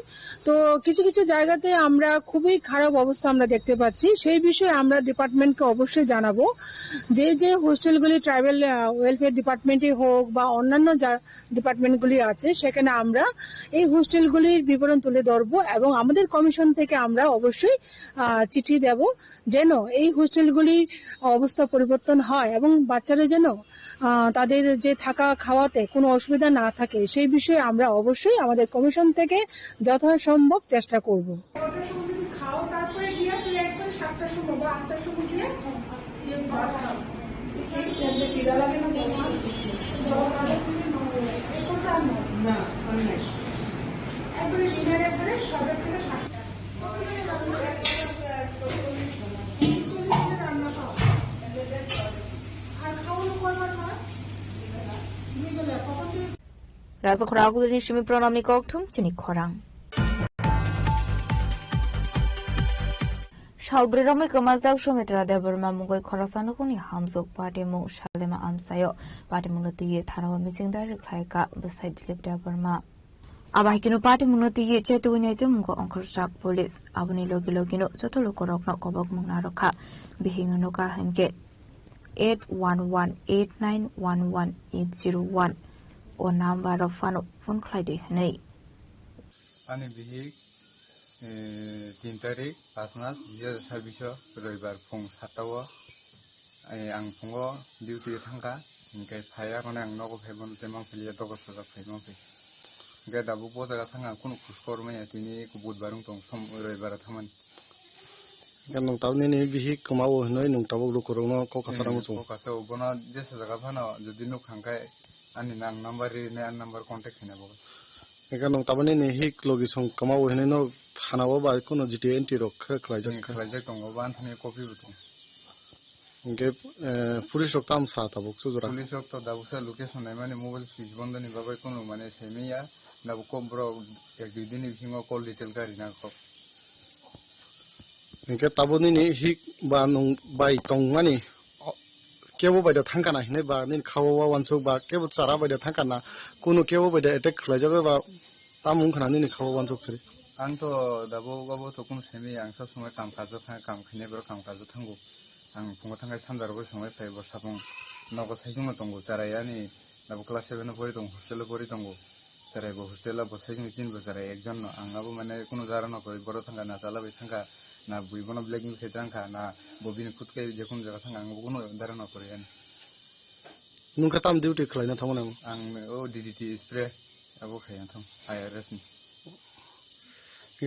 তো কিছু কিছু জায়গাতে আমরা খুবই খারাপ অবস্থা আমরা দেখতে পাচ্ছি সেই বিষয়ে আমরা ডিপার্টমেন্টকে অবশ্যই জানাবো যে যে হোস্টেলগুলি ট্রাইবাল ওয়েলফেয়ার ডিপার্টমেন্টে হোক বা অন্যান্য ডিপার্টমেন্টগুলি আছে সেখানে আমরা এই হোস্টেলগুলির বিবরণ তুলে ধরবো এবং আমাদের কমিশন থেকে আমরা অবশ্যই চিঠি দেব যেন এই হোস্টেলগুলির অবস্থা পরিবর্তন হয় এবং বাচ্চারা যেন তাদের যে থাকা খাওয়াতে কোনো অসুবিধা না থাকে সেই বিষয়ে আমরা অবশ্যই আমাদের কমিশন থেকে যথাসম্ভব চেষ্টা করব খাও তারপরে গিয়ে তুই একবার 7টার সময় বা 8টার সময় গিয়ে খিদা লাগে না না একবারে ডিনার একবারে 7 থেকে 7টা রান্না খাও আর খাওয়ানো করবার না Raza Khoragulini Shimi Pranamni Kokthum Chini Khorang. Shalbrirami Kamazak Shumitra Deborma Mugoi Khorasanukuni Hamzok Party Mu Shalema Amsayo Party Munati Tarawa Missing Direct Laika beside Lip Deborma. Abahikino Party Munati Chetu Mungo Onkorshak Police Abuni Logilogino Sotolokorokno Kobok Munaroka Bihingunoka Henke 8118911 o number of phone clade nei ani bihi 3 tarik 5 mas 2026 রবিবার Phom 7টাও ang fungo duty thangka ingkai phaya kone ang nogo phebon temang philia dogo soja phemang phi ingkai dabu bojaga thanga kunu khuskor me tini ku budbarung tong som রবিবার thaman nung taw ni bihi kamawo hnoi nung taw lu korong no ko kasara mu ko kasa ubona jesa jaga phano jodi nu khangkai ani nang number ne an number contact hine bo eka nung taw ni hik logi song kamawo hnoi no thanawo ba kono GTNT rok khlajak tong ban thani copy butung nge police rock তাম সা তাবক সুজরা police rock তো দাবুসা location নাই মানে mobile switch বন্ধ নি বাবাই কোন মানে সেমিয়া দাবু কব্র এক দুই দিন ভিঙ্গো কল ডিটেল গাড়ি না কো nge taboni ni hik ba nung bai tong mani kebo bai da thangkana hine ba nin khawa wanso ba kebo chara bai da thangkana kuno kebo bai da attack khlajabe ba tamung khana ni khawa wanso chri ang to dabo gabo to kun semi ang sa sumai kam kajo thang kam khine bro kam kajo thango ang pungo thangai samjar bo sumai phai bo sapong nogo saijung tongo charai ani dabo class 7 pori tong hostel pori tongo charai bo hostel bo saijung tin bo charai ekjon no ang abo mane kuno jara no koi boro thanga na chala bai thanga na buibono blacking khetangka na bobin khutkai jekun jaga thanga ang kuno dharana kore ani nungka tam duty khlaina thamona ang o DDT spray abo khaya tham IRS ni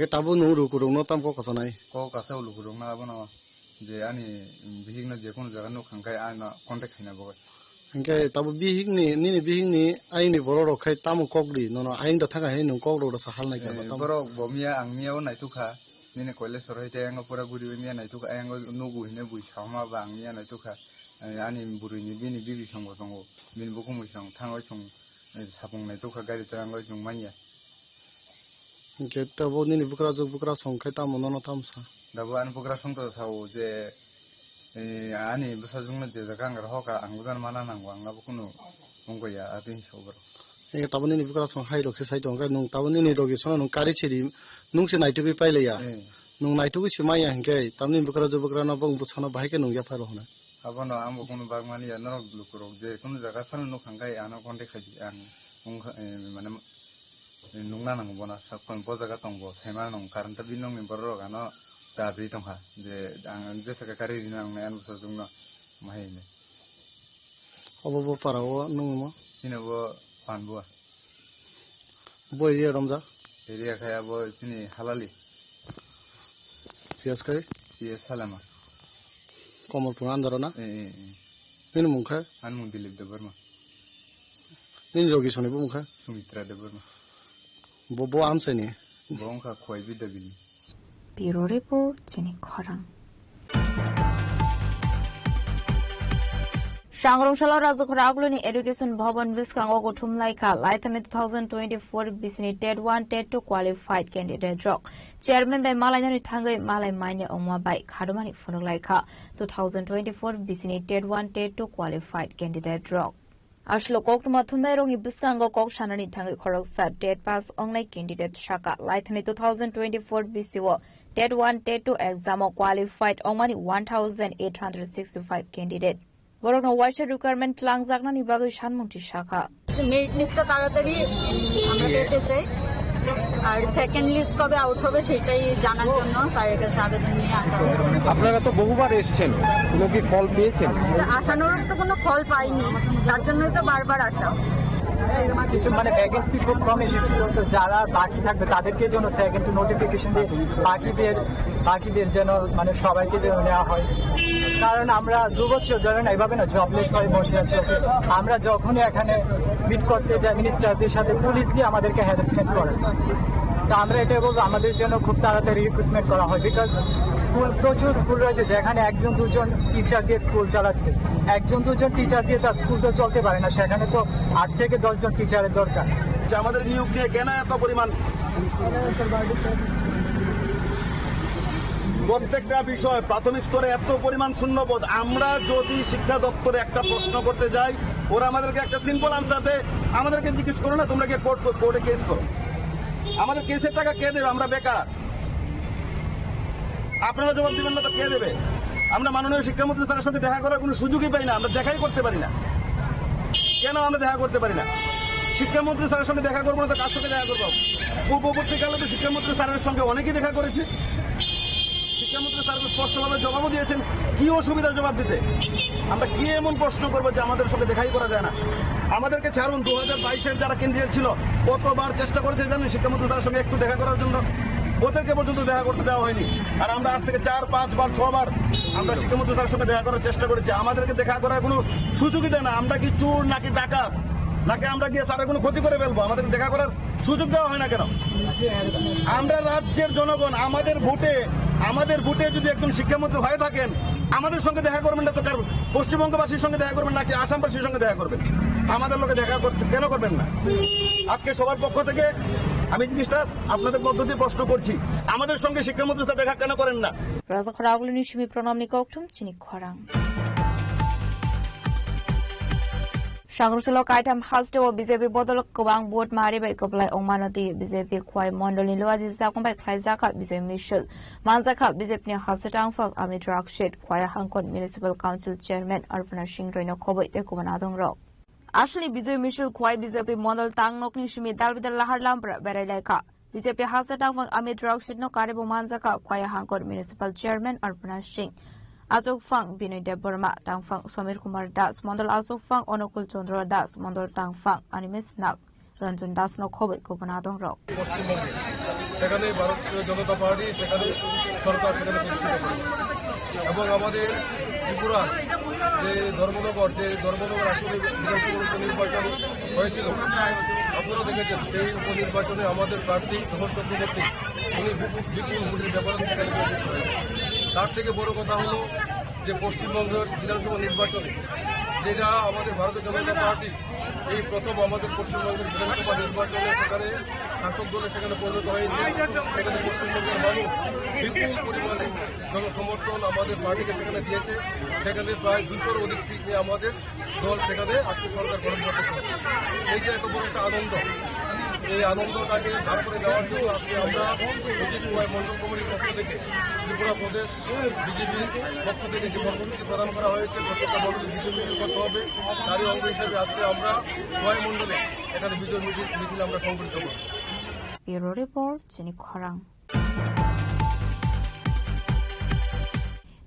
ke tabu nu ru kurung no tam ko kasanai ko kasa ulu kurung na abo no je ani bihing na jekun jaga no khangkai ana contact hina bo ke tabu bihing ni bihing ni ai ni boro ro khai tam kokri no no aing da thanga he nu kok ro sa hal nai ka tam boro bomia ang mia o nai tu kha nini koile soroi te ang pura guri mia nai tu ka ang nu gu hine bui chama ba ang mia nai tu kha 아니 무르니 비니 비비 성고 동고 민부 공무성 탕의 종 사봉내 독하 가리 들어간 거 중만이야. 이게 따보니 부그라 성kai 따모노 탐사. 나보 안 부그라 성도 사오 제 아니 무사 중는 제 강가 허가 안구단 만나는 거 안가 보고는 온 거야 아빈 쇼브로. 이게 따보니 부그라 성 하이록세 사이도 가 농 따보니 로기 소나 농 까리치리 농세 나이트비 파일이야. 농 나이트고 시마야 한게 따보니 부그라 나 봉 부차나 바이게 농야 파로 하나. 아버는 아무 কোনো বাগমানি নরক লুকুরো যে কোনো জায়গা Fanon no খাঙ্গাই আনো কন্টে খাজি আন মানে নুংনা নাঙ্গো না সাকন বজাগা তংবো সেমা নং কারণটা বিনং নি বড় গানো দাবি তংহা যে আং যে সাকা কারি দিনাং নেন বসো জুংনো মাহিনে অবব পারাও নুংমো সিনেবো পানবুয়া বইরিয়া রমজা এরিয়া খায়াবো সিনি হালালি পিয়াস খাই পিয়াস সালামা কমলপুর আন্দারনা নিন মুখা আনমুন দিলীপ দেববর্মা নিন রোগী শুনিব মুখা সুমিত্রা দেববর্মা ববো আমসাইনি বংখা খয় বিদাবিলি ব্যুরো রিপোর্ট চিনি খরাং Sangrongshalo Rajokora Agluni Education Bhavan Viskango Gothumlaika Laithane 2024 Bisini TET 1 TET 2 qualified candidate draw. Chairman by Malayani Tangai Malay Mine Oma by Kadumani Funulaika 2024 Bisini TET 1 TET 2 qualified candidate draw. Ashlo Koktuma Tundairong Biskango Kok Shanani Tangai Koroksa TET pass online candidate Shaka Laithane 2024 BCO TET 1 TET 2 exam qualified Omani 1865 candidate. বরং ওয়াইসের requirement লাংজাকনা নিবাগৈ শানমন্ত্রী শাখা merit লিস্টটা তাড়াতাড়ি আমরা পেতে চাই আর second list কবে out হবে সেটাই জানার জন্য স্যারের কাছে আবেদন নিয়ে আসা হয়েছে। আপনারা তো বহুবার এসেছেন, কোনো কি ফল পেয়েছেন? আসানোর তো কোনো ফল পাইনি, তার জন্যই তো বারবার আসা। কিছু মানে ভ্যাকেন্সি খুব কম এসেছিল, তো যারা বাকি থাকবে তাদেরকে যেন সেকেন্ড নোটিফিকেশন দিয়ে বাকিদের যেন মানে সবাইকে যেন নেওয়া হয়। কারণ আমরা 2 বছর ধরে না এইভাবে না জবলেস হয়ে বসে আছি। আমরা যখনই এখানে মিট করতে যাই মিনিস্টারদের সাথে, পুলিশ দিয়ে আমাদেরকে হ্যারাসমেন্ট করে। তো আমরা এটাই বলবো আমাদের জন্য খুব তাড়াতাড়ি রিক্রুটমেন্ট করা হয়, বিকজ প্রচুর স্কুল রয়েছে যেখানে 1-2 টিচার দিয়ে স্কুল চালাচ্ছে। 1-2 টিচার দিয়ে তার স্কুল তো চলতে পারে না, সেখানে তো 8 থেকে 10 জন টিচারের দরকার। আমাদের নিয়োগ নিয়ে কেন এত পরিমাণ প্রত্যেকটা বিষয় প্রাথমিক স্তরে এত পরিমাণ শূন্যবোধ। আমরা যদি শিক্ষা দপ্তরে একটা প্রশ্ন করতে যাই, ওরা আমাদেরকে একটা সিম্পল আনসার দেয়, আমাদেরকে জিজ্ঞেস করো না তোমরা কি কোর্টে কেস করো। আমাদের কেসের টাকা কে দেবে? আমরা বেকার, আপনারা জবাব দিবেন না তো কে দেবে? আমরা মাননীয় শিক্ষামন্ত্রী স্যারের সাথে দেখা করার কোনো সুযোগই পাই না, আমরা দেখাই করতে পারি না। কেন আমরা দেখা করতে পারি না? শিক্ষামন্ত্রী স্যারের সঙ্গে দেখা করবো না তো কার সঙ্গে দেখা করবো? পূর্ববর্তীকালে তো শিক্ষামন্ত্রী স্যারের সঙ্গে অনেকেই দেখা করেছে। শিক্ষামন্ত্রী স্যার স্পষ্টভাবে জবাবও দিয়েছেন, কি অসুবিধার জবাব দিতে। আমরা কি এমন প্রশ্ন করবো যে আমাদের সঙ্গে দেখাই করা যায় না? আমাদেরকে ছাড়ুন, 2022-এর যারা ক্যান্ডিডেট ছিল কতবার চেষ্টা করেছে জানেন শিক্ষামন্ত্রী স্যারের সঙ্গে একটু দেখা করার জন্য, ওদেরকে পর্যন্ত দেখা করতে দেওয়া হয়নি। আর আমরা আজ থেকে 4-5 বার 6 বার আমরা শিক্ষামন্ত্রী স্যারের সঙ্গে দেখা করার চেষ্টা করেছি, আমাদেরকে দেখা করার কোনো সুযোগই দেয় না। আমরা কি চোর নাকি ডাকাত, নাকি আমরা গিয়ে স্যারের কোনো ক্ষতি করে ফেলবো? আমাদেরকে দেখা করার সুযোগ দেওয়া হয় না কেন? আমরা রাজ্যের জনগণ, আমাদের ভোটে যদি একজন শিক্ষামন্ত্রী হয়ে থাকেন, আমাদের সঙ্গে দেখা করবেন না তো পশ্চিমবঙ্গবাসীর সঙ্গে দেখা করবেন নাকি আসামবাসীর সঙ্গে দেখা করবেন? আমাদের লোকে দেখা করতে কেন করবেন না? আজকে সবার পক্ষ থেকে আমি জিনিসটা আপনাদের মধ্য দিয়ে প্রশ্ন করছি, আমাদের সঙ্গে শিক্ষামন্ত্রী স্যার দেখা কেন করেন না? রাজখরা আগুলিনি সুমি প্রণামনি কৌঠুম চিনি খরাং Sangrongshalo Kaitam Haste o BJP bodol kobang board mari bai koplai ongmanoti BJP khwai mondoli loaji zakon bai khlai zaka BJP Michel Manzaka BJP ni Hasetang Fak Amit Rakshit khwai Hangkon Municipal Council Chairman Arpana Singh Roino khoboi te kobana dongrok Asli BJP Michel khwai BJP mondol tangnokni sumi dalbidal lahar lampra berai laika BJP Hasetang Fak Amit Rakshit no karibo Manzaka khwai Hangkon Municipal Chairman Arpana Singh Azok Fang Binoy Deborma Tangfang Samir Kumar Das Mondol Azok Fang Onukul Chandra Das Mondol Tangfang Animis Nak Ranjan Das no khoboi kobana dongrok সেখানে ভারতীয় জনতা party সেখানে সরকার সেখানে প্রতিষ্ঠিত করে এবং আমাদের ত্রিপুরা যে ধর্মনগর আসলে উপনির্বাচন হয়েছিল আপনারা দেখেছেন, সেই উপনির্বাচনে আমাদের প্রার্থী শোভন চক্রবর্তী উনি বিপুল ভোটের ব্যাপারে সেখানে তার থেকে বড় কথা হলো যে পশ্চিমবঙ্গের বিধানসভা নির্বাচনে যেটা আমাদের ভারতীয় জনতা পার্টি এই প্রথম আমাদের পশ্চিমবঙ্গের বিধানসভা নির্বাচনে সেখানে শাসক দলে সেখানে পরিণত হয়েছে। সেখানে পশ্চিমবঙ্গের মানুষ বিপুল পরিমাণে জনসমর্থন আমাদের পার্টিকে সেখানে দিয়েছে। সেখানে প্রায় 200-র অধিক সিট নিয়ে আমাদের দল সেখানে আজকে সরকার গঠন করতে চলেছে। এইটা এত বড় একটা আনন্দ। এই আনন্দটাকে তারপরে দেওয়ার জন্য আজকে আমরা ঐতিহ্যবাহী মন্ডল কমিটির পক্ষ থেকে ত্রিপুরা প্রদেশ বিজেপির পক্ষ থেকে যে কর্মসূচি প্রদান করা হয়েছে প্রত্যেকটা মন্ডলে বিজয় মিছিল করতে হবে, তারই অঙ্গ হিসেবে আজকে আমরা ছয় মন্ডলে এখানে বিজয় মিছিল আমরা সংগঠিত করব। ব্যুরো রিপোর্ট চিনি খরাং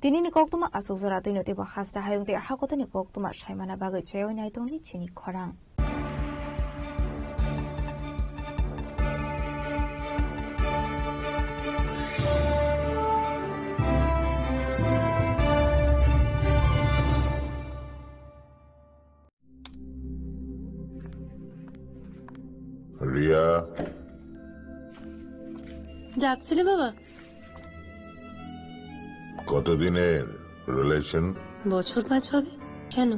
তিনি নিকক্তমা আসুকজরা তৈনতে বা খাসরা হায়ংতে হাকতে নিকক্তমা সাইমানা বাগৈ চেয় নাইতংনি চিনি খরাং রিয়া ডাকছিলে বাবা? কতদিনের রিলেশন? বছর 5 হবে। কেন?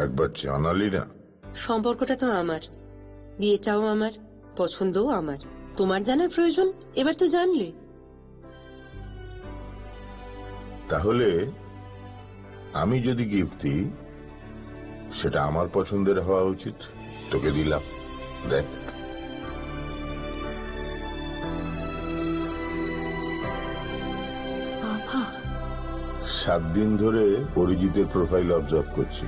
একবার জানালি না? সম্পর্কটা তো আমার, বিয়েটাও আমার, পছন্দও আমার। তোমার জানার প্রয়োজন এবার তো জানলে। তাহলে আমি যদি গিফট দিই সেটা আমার পছন্দের হওয়া উচিত। তোকে দিলাম, দেখ। বাবা, 7 দিন ধরে অরিজিতের প্রোফাইল অবজার্ভ করছি।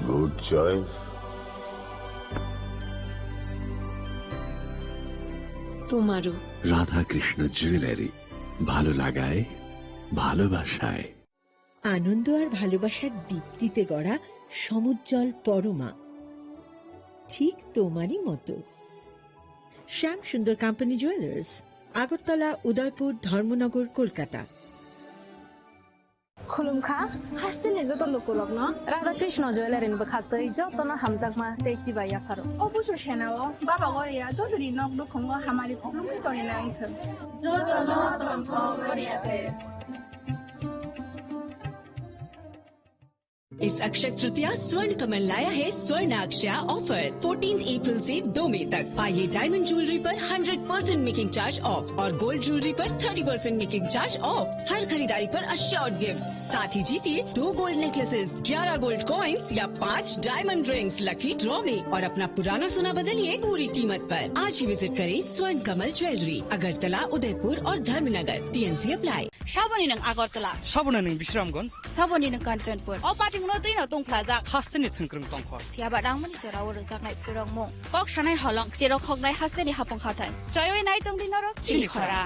Good choice. তোমারও। রাধাকৃষ্ণ জুয়েলারি, ভালো লাগায় ভালোবাসায়। আনন্দ আর ভালোবাসার দীপ্তিতে গড়া সমুজ্জ্বল পরমা, ঠিক তোমারই মতো। শ্যাম সুন্দর কোম্পানি জুয়েলার্স, আগরতলা, উদয়পুর, ধর্মনগর, কলকাতা। खुलुमखा हास्तिनि जत लोकलग्न राधाकृष्ण ज्वेलारिनिबो खास्तै जतन हामजाकमा तेची बाया फारो अबुसो सेनाओ बाबा गरिया जजरी नगदो खंगो हामारि खुलुमखि तरिना आइथो जतन तन्थ गरियाते। इस अक्षय तृतीया स्वर्ण कमल लाया है स्वर्ण अक्षया ऑफर 14 अप्रैल से 2 मई तक। पाइए डायमंड ज्वेलरी पर 100% मेकिंग चार्ज ऑफ और गोल्ड ज्वेलरी पर 30% मेकिंग चार्ज ऑफ। हर खरीदारी पर अश्योर्ड गिफ्ट, साथ ही जीतिए 2 गोल्ड नेकलेसेस, 11 गोल्ड कॉइन्स या 5 डायमंड रिंग्स लकी ड्रॉ में, और अपना पुराना सोना बदलिए पूरी कीमत पर। आज ही विजिट करें स्वर्ण कमल ज्वेलरी, अगरतला, उदयपुर और धर्मनगर। TNC apply. साबनी नों आगरतला, साबना नों विश्रामगंज, साबनी नों कांचनपुर, अ पाटिंग नो दैनो दंफ्लाजा हास्तेनि थंख्रों दंखर फियाबा दांमनि जेराव रोजाकनाय फुरंमु कक सानाय हलं जेराव खगनाय हास्तेनि हापं खाथाय जयय नाय दंदि नरक चिलिखरा।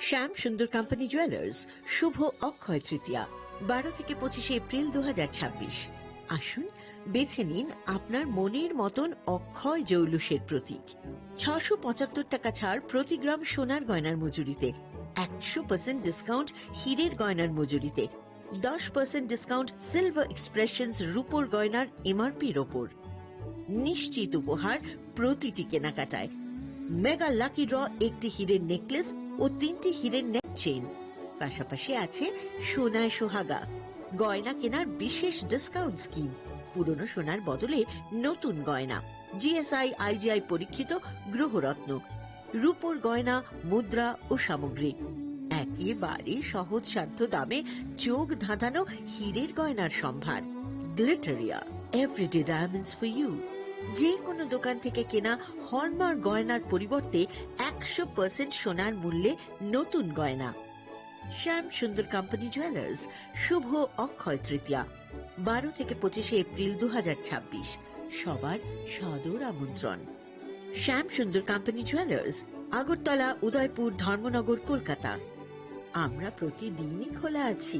শ্যাম সুন্দর কোম্পানি জুয়েলার্স শুভ অক্ষয় তৃতীয়া 12 থেকে 25 এপ্রিল 2026। আসুন বেছে নিন আপনার মনের মতন অক্ষয় জৌলুসের প্রতীক। 675 টাকা ছাড় প্রতি গ্রাম সোনার গয়নার মজুরিতে, 100% ডিসকাউন্ট হীরের গয়নার মজুরিতে, 10% ডিসকাউন্ট সিলভার এক্সপ্রেশনস রূপোর গয়নার এমআরপির ওপর। নিশ্চিত উপহার প্রতিটি কেনাকাটায়। মেগা লাকি ড্র একটি হীরের নেকলেস ও 3টি হীরের নেক চেইন। পাশাপাশি আছে সোনায় সোহাগা। গয়না কেনার বিশেষ ডিসকাউন্ট স্কিম। পুরনো সোনার বদলে নতুন গয়না। জিএসআই আইজিআই পরীক্ষিত গ্রহরত্ন, রূপোর গয়না, মুদ্রা ও সামগ্রী। একেবারে সহজসাধ্য দামে চোখ ধাঁধানো হীরের গয়নার সম্ভার। Glitteria, everyday diamonds for you. যে কোনো দোকান থেকে কেনা হলমার্ক গয়নার পরিবর্তে 100% সোনার মূল্যে নতুন গয়না। শ্যাম সুন্দর কোম্পানি জুয়েলার্স শুভ অক্ষয় তৃতীয়া 12 থেকে 25 এপ্রিল 2026। সবার সাদর আমন্ত্রণ। শ্যাম সুন্দর কোম্পানি জুয়েলার্স, আগরতলা, উদয়পুর, ধর্মনগর, কলকাতা। আমরা প্রতিদিনই খোলা আছি।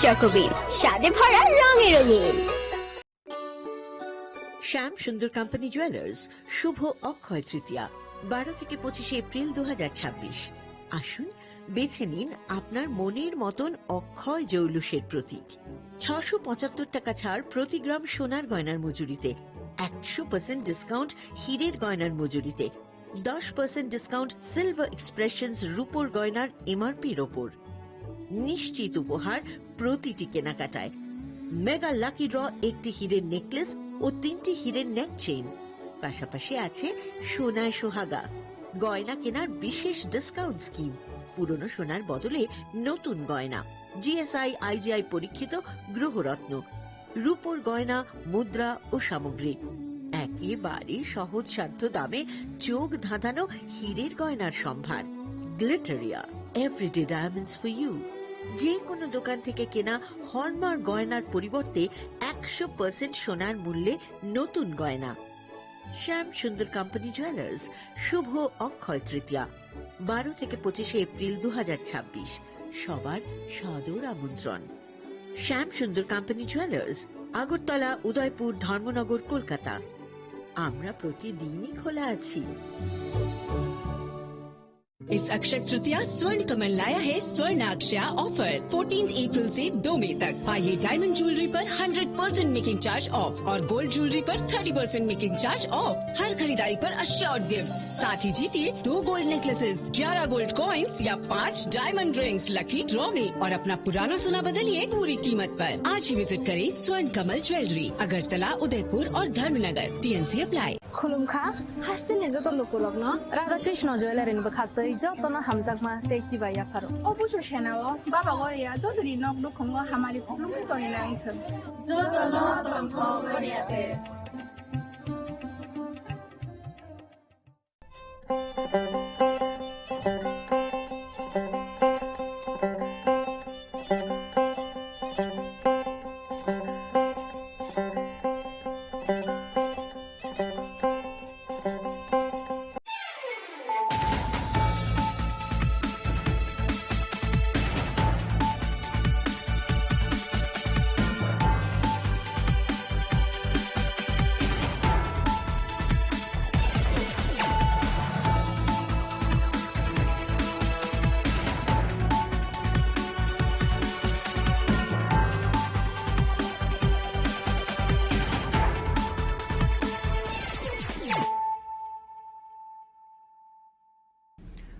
চকোবির স্বাদে ভরা রঙে রঙিন। শ্যাম সুন্দর কোম্পানি জুয়েলার্স শুভ অক্ষয় তৃতীয়া 12 থেকে 25 এপ্রিল 2026। আসুন বেছে নিন আপনার মনের মতন অক্ষয় জৌলুসের প্রতীক। 675 টাকা ছাড় প্রতি গ্রাম সোনার গয়নার মজুরিতে, 100% ডিসকাউন্ট হীরের গয়নার মজুরিতে, 10% ডিসকাউন্ট সিলভার এক্সপ্রেশনস রূপোর গয়নার এমআরপির ওপর। নিশ্চিত উপহার প্রতিটি কেনাকাটায়। মেগা লাকি ড্র একটি হীরের নেকলেস ও 3টি হীরের নেক চেইন। পাশাপাশি আছে সোনায় সোহাগা। গয়না কেনার বিশেষ ডিসকাউন্ট স্কিম। পুরনো সোনার বদলে নতুন গয়না। জিএসআই আইজিআই পরীক্ষিত গ্রহরত্ন, রূপোর গয়না, মুদ্রা ও সামগ্রী। একেবারে সহজসাধ্য দামে চোখ ধাঁধানো হীরের গয়নার সম্ভার। Glitteria, everyday diamonds for you. যে কোনো দোকান থেকে কেনা হলমার্ক গয়নার পরিবর্তে 100% সোনার মূল্যে নতুন গয়না। শ্যাম সুন্দর কোম্পানি জুয়েলার্স শুভ অক্ষয় তৃতীয়া 12 থেকে 25 এপ্রিল 2026। সবার সাদর আমন্ত্রণ। শ্যাম সুন্দর কোম্পানি জুয়েলার্স, আগরতলা, উদয়পুর, ধর্মনগর, কলকাতা। আমরা প্রতিদিনই খোলা আছি। इस अक्षय तृतीया स्वर्ण कमल लाया है स्वर्णाक्षया ऑफर 14 अप्रैल से 2 मई तक। पाइए डायमंड ज्वेलरी पर 100% मेकिंग चार्ज ऑफ और गोल्ड ज्वेलरी पर 30% मेकिंग चार्ज ऑफ। हर खरीदारी पर अश्योर्ड गिफ्ट। साथ ही जीतिए 2 गोल्ड नेकलेसेस, 11 गोल्ड कॉइन्स या 5 डायमंड रिंग्स लकी ड्रॉ में और अपना पुराना सोना बदलिए पूरी कीमत पर। आज ही विजिट करें स्वर्ण कमल ज्वेलरी, अगरतला, उदयपुर और धर्मनगर। TNC apply. खुलुमखा हासिने जत लोको लग्न राधा कृष्ण ज्वेलरी खाते जतन हामजाकमा तेची बाया फारो अबुसु सेनाओ बाबा गरिया जसरी नग्न खंग हामारि खुलुमखि तरिना आइथन जतन तन्थ गरियाते।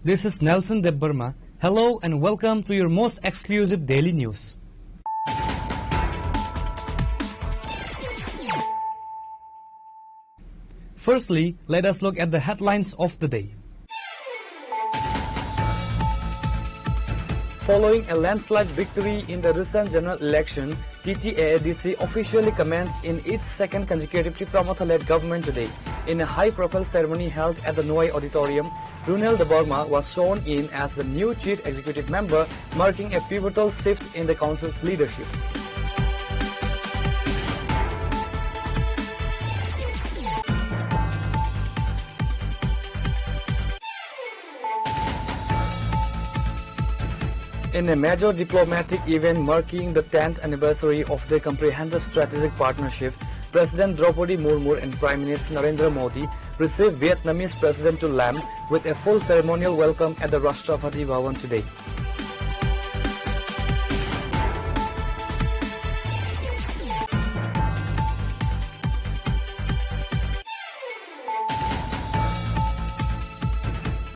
This is Nelson Debbarma. Hello and welcome to your most exclusive daily news. Firstly, let us look at the headlines of the day. Following a landslide victory in the recent general election, TTAADC officially commenced in its second consecutive Tripura-led government today. In a high-profile ceremony held at the Noi Auditorium, Runel Debarma was sworn in as the new chief executive member, marking a pivotal shift in the council's leadership. In a major diplomatic event marking the 10th anniversary of their comprehensive strategic partnership, President Draupadi Murmu and Prime Minister Narendra Modi received Vietnamese President Tu Lam with a full ceremonial welcome at the Rashtrapati Bhavan today.